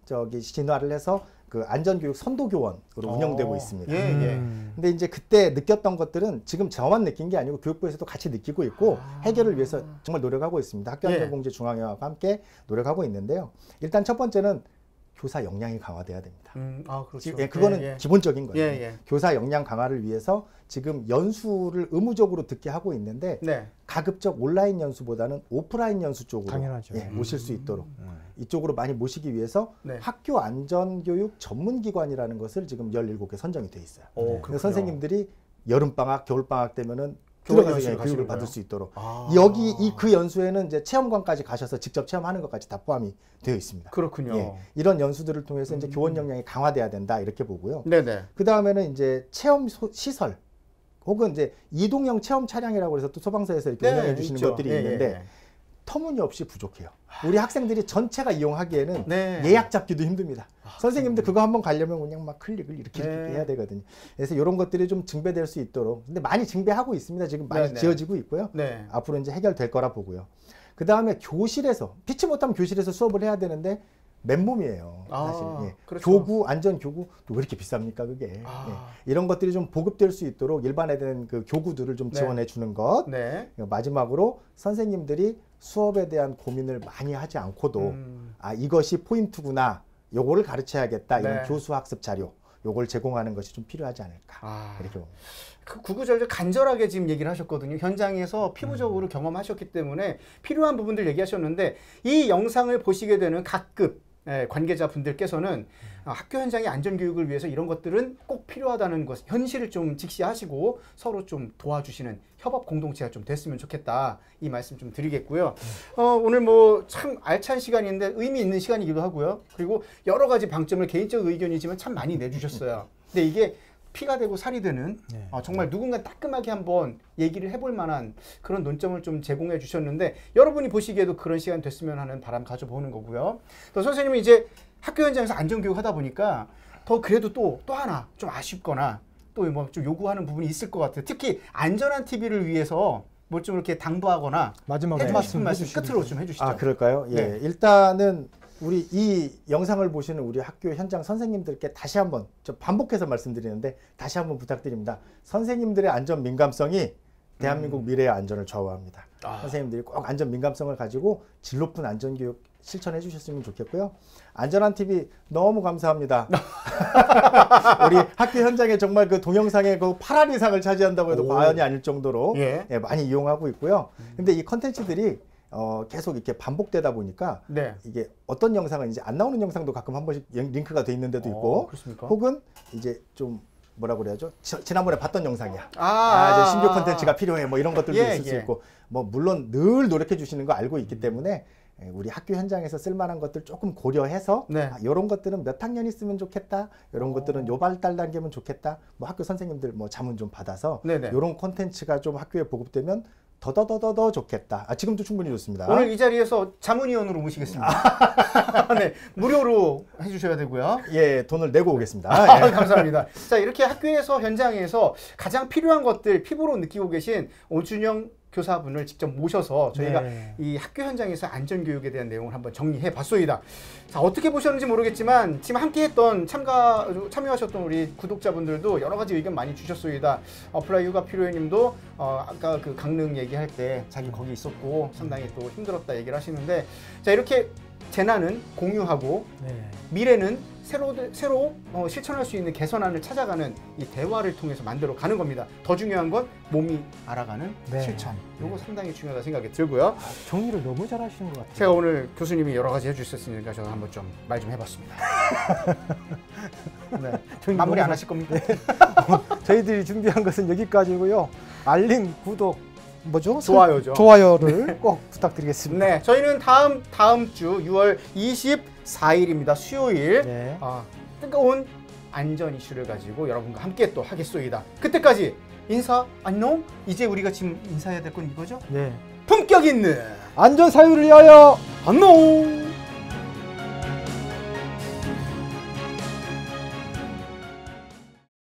진화를 해서 그 안전교육 선도교원으로 운영되고 있습니다. 예, 예. 근데 이제 그때 느꼈던 것들은 지금 저만 느낀 게 아니고 교육부에서도 같이 느끼고 있고 해결을 위해서 정말 노력하고 있습니다. 학교안전공제 중앙회와 함께 노력하고 있는데요. 일단 첫 번째는 교사 역량이 강화돼야 됩니다. 그렇죠. 예, 그거는 예, 예. 기본적인 거예요. 예, 예. 교사 역량 강화를 위해서 지금 연수를 의무적으로 듣게 하고 있는데 네. 가급적 온라인 연수보다는 오프라인 연수 쪽으로 당연하죠. 모실 수 있도록 이쪽으로 많이 모시기 위해서 네. 학교 안전교육 전문기관이라는 것을 지금 17개 선정이 돼 있어요. 그렇군요. 선생님들이 여름방학, 겨울방학 되면은 교원 들어가서 연수를 교육을 가시는 받을 거예요? 수 있도록 아. 그 연수에는 이제 체험관까지 가셔서 직접 체험하는 것까지 다 포함이 되어 있습니다. 그렇군요. 예, 이런 연수들을 통해서 이제 교원 역량이 강화돼야 된다 이렇게 보고요. 네네. 그 다음에는 이제 체험 시설 혹은 이제 이동형 체험 차량이라고 해서 또 소방서에서 이렇게 운영해 주시는 있죠. 것들이 예, 있는데 예. 터무니없이 부족해요. 우리 학생들이 전체가 이용하기에는 네. 예약 잡기도 힘듭니다. 선생님들 그거 한번 가려면 그냥 막 클릭을 이렇게 네. 해야 되거든요. 그래서 이런 것들이 좀 증배될 수 있도록 근데 많이 증배하고 있습니다. 지금 많이 네, 네. 지어지고 있고요. 네. 앞으로 이제 해결될 거라 보고요. 그 다음에 교실에서 피치 못하면 교실에서 수업을 해야 되는데 맨몸이에요. 사실. 예. 그렇죠. 교구, 안전교구 또 왜 이렇게 비쌉니까 그게. 예. 이런 것들이 좀 보급될 수 있도록 일반화된 그 교구들을 좀 네. 지원해 주는 것. 네. 마지막으로 선생님들이 수업에 대한 고민을 많이 하지 않고도 이것이 포인트구나. 요거를 가르쳐야겠다. 이런 네. 교수 학습 자료. 요걸 제공하는 것이 좀 필요하지 않을까. 이렇게 봅니다. 그 구구절절 간절하게 지금 얘기를 하셨거든요. 현장에서 피부적으로 경험하셨기 때문에 필요한 부분들 얘기하셨는데 이 영상을 보시게 되는 각급 관계자분들께서는 학교 현장의 안전교육을 위해서 이런 것들은 꼭 필요하다는 것, 현실을 좀 직시하시고 서로 좀 도와주시는 협업 공동체가 좀 됐으면 좋겠다. 이 말씀 좀 드리겠고요. 오늘 뭐 참 알찬 시간인데 의미 있는 시간이기도 하고요. 그리고 여러 가지 방점을 개인적 의견이지만 참 많이 내주셨어요. 근데 이게 피가 되고 살이 되는 정말 누군가 따끔하게 한번 얘기를 해볼 만한 그런 논점을 좀 제공해 주셨는데 여러분이 보시기에도 그런 시간 됐으면 하는 바람 가져보는 거고요. 또 선생님은 이제 학교 현장에서 안전교육 하다 보니까 더 그래도 또 하나 좀 아쉽거나 또 뭐 좀 요구하는 부분이 있을 것 같아요. 특히 안전한 TV를 위해서 뭐 좀 이렇게 당부하거나 마지막에 해주고 싶은 말씀 해주시죠. 끝으로 좀 해주시죠. 아, 그럴까요? 예. 네. 일단은 우리 이 영상을 보시는 우리 학교 현장 선생님들께 다시 한번 저 반복해서 말씀드리는데 다시 한번 부탁드립니다. 선생님들의 안전 민감성이 대한민국 미래의 안전을 좌우합니다. 선생님들이 꼭 안전 민감성을 가지고 질 높은 안전 교육 실천해 주셨으면 좋겠고요. 안전한 TV 너무 감사합니다. 우리 학교 현장에 정말 그 동영상의 그 8할 이상을 차지한다고 해도 과언이 아닐 정도로 예. 예, 많이 이용하고 있고요. 근데 이 컨텐츠들이 계속 이렇게 반복되다 보니까 네. 이게 어떤 영상은 이제 안 나오는 영상도 가끔 한 번씩 링크가 돼 있는 데도 있고 그렇습니까? 혹은 이제 좀 뭐라 그래야죠? 지난번에 봤던 영상이야. 아, 이제 신규 콘텐츠가 필요해. 뭐 이런 것들도 예, 있을 수 예. 있고 뭐 물론 늘 노력해 주시는 거 알고 있기 때문에 우리 학교 현장에서 쓸만한 것들 조금 고려해서 네. 이런 것들은 몇 학년 있으면 좋겠다. 이런 것들은 요 발달 단계면 좋겠다. 뭐 학교 선생님들 뭐 자문 좀 받아서 네네. 이런 콘텐츠가 좀 학교에 보급되면 더더더더 좋겠다. 지금도 충분히 좋습니다. 오늘 이 자리에서 자문위원으로 모시겠습니다. 네, 무료로 해주셔야 되고요. 예, 돈을 내고 오겠습니다. 아, 예. 감사합니다. 자, 이렇게 학교에서 현장에서 가장 필요한 것들 피부로 느끼고 계신 오준영 교사분을 직접 모셔서 저희가 네. 이 학교 현장에서 안전교육에 대한 내용을 한번 정리해 봤소이다. 자, 어떻게 보셨는지 모르겠지만 지금 함께했던 참여하셨던 우리 구독자분들도 여러 가지 의견 많이 주셨소이다. 플라이 휴가 필요해님도 아까 그 강릉 얘기할 때 자기 거기 있었고 상당히 또 힘들었다 얘기를 하시는데, 자, 이렇게 재난은 공유하고 네. 미래는 새로 실천할 수 있는 개선안을 찾아가는 이 대화를 통해서 만들어 가는 겁니다. 더 중요한 건 몸이 알아가는 네. 실천. 요거 상당히 중요하다 생각이 들고요. 정리를 너무 잘하시는 것 같아요. 제가 오늘 교수님이 여러 가지 해주셨으니까 저는 한번 좀 말 좀 해봤습니다. 네. 마무리 안 하실 겁니까? 저희들이 준비한 것은 여기까지고요. 알림, 구독, 뭐죠? 좋아요죠. 좋아요를 꼭 부탁드리겠습니다. 네, 저희는 다음 주 6월 24일입니다. 수요일 네. 뜨거운 안전 이슈를 가지고 여러분과 함께 또 하겠소이다. 그때까지 인사 안녕. 이제 우리가 지금 인사해야 될 건 이거죠? 네. 품격 있는 안전 사유를 위하여 안녕.